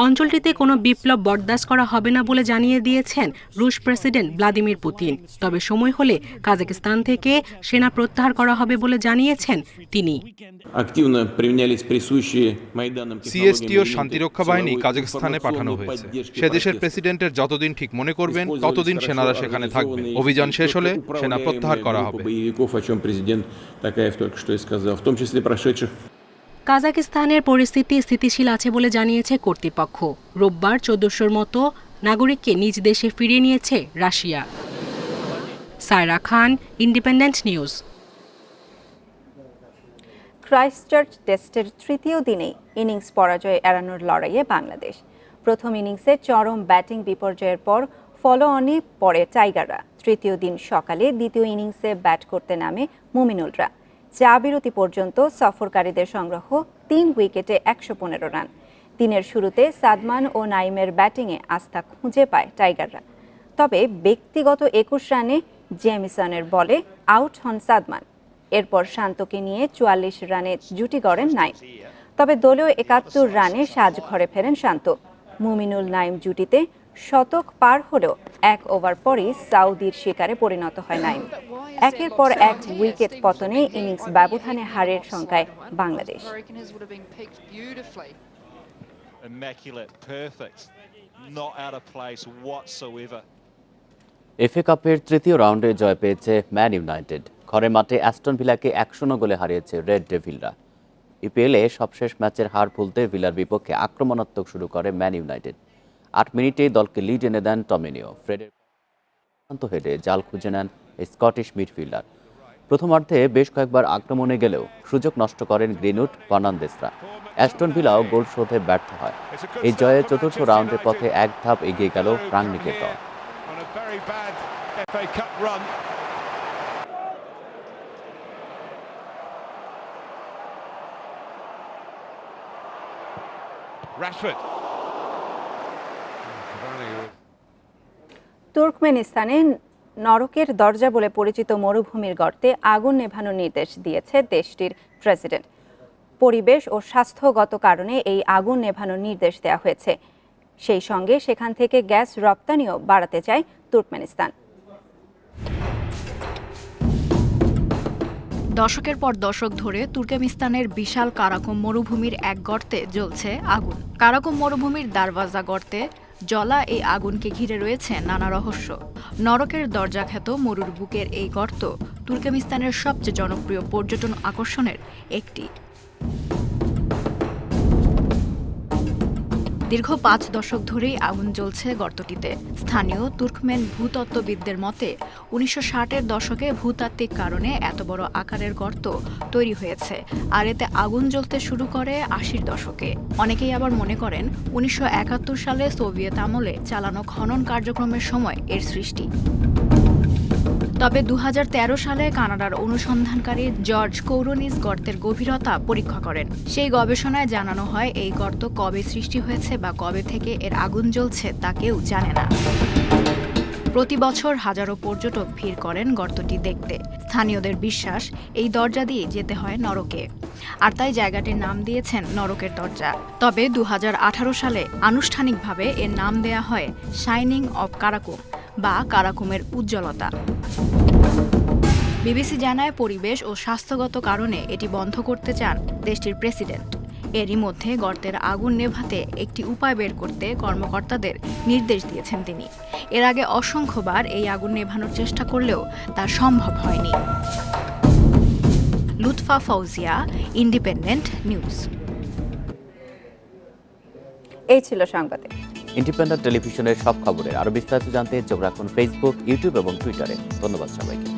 Speaker 4: অঞ্চলটিতে কোনো বিপ্লব বরদাস্ত করা হবে না বলে জানিয়ে দিয়েছেন রুশ প্রেসিডেন্ট ভ্লাদিমির পুতিন। তবে সময় হলে কাজাখস্তান থেকে সেনা প্রত্যাহার করা হবে বলে জানিয়েছেন তিনি।
Speaker 18: CSTOর শান্তিরক্ষা বাহিনী কাজাখস্তানে পাঠানো হয়েছে। সে দেশের প্রেসিডেন্টের যতদিন ঠিক মনে করবেন ততদিন সেনারা সেখানে থাকবে। অভিযান শেষ হলে সেনা প্রত্যাহার করা হবে।
Speaker 4: কাজাখস্তানের পরিস্থিতি স্থিতিশীল আছে বলে জানিয়েছে কর্তৃপক্ষ। রোববার ১৪০০-র মতো নাগরিককে নিজ দেশে ফিরিয়ে নিয়েছে রাশিয়া। সায়রা খান, ইন্ডিপেন্ডেন্ট নিউজ।
Speaker 1: ক্রাইস্টচার্চ টেস্টের তৃতীয় দিনেই ইনিংস পরাজয় এড়ানোর লড়াইয়ে বাংলাদেশ। প্রথম ইনিংসে চরম ব্যাটিং বিপর্যয়ের পর ফলো অনে পড়ে টাইগাররা। তৃতীয় দিন সকালে দ্বিতীয় ইনিংসে ব্যাট করতে নামে মুমিনুলরা। চা বিরতি পর্যন্ত সফরকারীদের সংগ্রহ ৩ উইকেটে ১১৫ রান। দিনের শুরুতে সাদমান ও নাইমের ব্যাটিংয়ে আস্থা খুঁজে পায় টাইগাররা। তবে ব্যক্তিগত ২১ রানে জেমিসনের বলে আউট হন সাদমান। এরপর শান্তকে নিয়ে ৪৪ রানে জুটি গড়েন নাইম। তবে দলীয় ৭১ রানে সাজঘরে ফেরেন শান্ত। মুমিনুল নাইম জুটিতে শতক পার হলেও ১ ওভার পরই সাউদির শিকারে পরিণত হয় নাইম। একের পর এক উইকেট পতনে ইনিংস ব্যবধানে হারের শঙ্কায় বাংলাদেশ।
Speaker 2: FA কাপের তৃতীয় রাউন্ডে জয় পেয়েছে ম্যান ইউনাইটেড। ঘরের মাঠে অ্যাস্টন ভিলাকে ১০০ গোলে হারিয়েছে রেড ডেভিলরা। EPL-এ সবশেষ ম্যাচের হার ভুলতে ভিলার বিপক্ষে আক্রমণাত্মক শুরু করে ম্যান ইউনাইটেড। ৮ মিনিটেই দলকে লিড এনে দেন টমিনিও। ফ্রেডের হেডে জাল খুঁজে নেন স্কটিশ মিডফিল্ডার। প্রথমার্ধে বেশ কয়েকবার আক্রমণে গেলেও সুযোগ নষ্ট করেন গ্রিনউড ফার্নান্দেসরা। অ্যাস্টন ভিলাও গোল শোধে ব্যর্থ হয়। এই জয়ে চতুর্থ রাউন্ডের পথে এক ধাপ এগিয়ে গেল রাংনিকের দল।
Speaker 1: তুর্কমেনিস্তানে নরকের দরজা বলে পরিচিত মরুভূমির গর্তে আগুন নেভানোর নির্দেশ দিয়েছে দেশটির প্রেসিডেন্ট। পরিবেশ ও স্বাস্থ্যগত কারণে এই আগুন নেভানোর নির্দেশ দেওয়া হয়েছে। সেই সঙ্গে সেখান থেকে গ্যাস রপ্তানিও বাড়াতে চায় তুর্কমেনিস্তান।
Speaker 19: দশকের পর দশক ধরে তুর্কমেনিস্তানের বিশাল কারাকুম মরুভূমির এক গর্তে জ্বলছে আগুন। কারাকুম মরুভূমির দারওয়াজা গর্তে জ্বলা এই আগুনকে ঘিরে রয়েছে নানা রহস্য। নরকের দরজা খ্যাত মরুর বুকের এই গর্ত তুর্কমেনিস্তানের সবচেয়ে জনপ্রিয় পর্যটন আকর্ষণের একটি। দীর্ঘ ৫ দশক ধরেই আগুন জ্বলছে গর্তটিতে। স্থানীয় তুর্কমেন ভূতত্ত্ববিদদের মতে ১৯৬০-এর দশকে ভূতাত্ত্বিক কারণে এত বড় আকারের গর্ত তৈরি হয়েছে, আর এতে আগুন জ্বলতে শুরু করে ৮০-র দশকে। অনেকেই আবার মনে করেন ১৯৭১ সালে সোভিয়েত আমলে চালানো খনন কার্যক্রমের সময় এর সৃষ্টি। তবে 2013 সালে কানাডার অনুসন্ধানকারী জর্জ কৌরনিস গর্তের গভীরতা পরীক্ষা করেন। সেই গবেষণায় জানানো হয় এই গর্ত কবে সৃষ্টি হয়েছে বা কবে থেকে এর আগুন জ্বলছে তা কেউ জানে না। প্রতি বছর হাজারো পর্যটক ভিড় করেন গর্তটি দেখতে। স্থানীয়দের বিশ্বাস এই দরজা দিয়ে যেতে হয় নরকে, আর তাই জায়গাটির নাম দিয়েছেন নরকের দরজা। তবে 2018 সালে আনুষ্ঠানিকভাবে এর নাম দেয়া হয় শাইনিং অব কারাকুম বা কারাকুমের উজ্জ্বলতা। বিবিসি জানায় পরিবেশ ও স্বাস্থ্যগত কারণে এটি বন্ধ করতে চান দেশটির প্রেসিডেন্ট। এরই মধ্যে গর্তের আগুন নেভাতে একটি উপায় বের করতে কর্মকর্তাদের নির্দেশ দিয়েছেন তিনি। এর আগে অসংখ্যবার এই আগুন নেভানোর চেষ্টা করলেও তা সম্ভব হয়নি। Lutfa Fouzia, independent news.
Speaker 1: এই ছিল সংবাদে।
Speaker 2: ইন্ডিপেন্ডেন্ট টেলিভিশনের সব খবরের আরো বিস্তারিত জানতে চোখ রাখুন ফেসবুক, ইউটিউব এবং টুইটারে। ধন্যবাদ সবাইকে।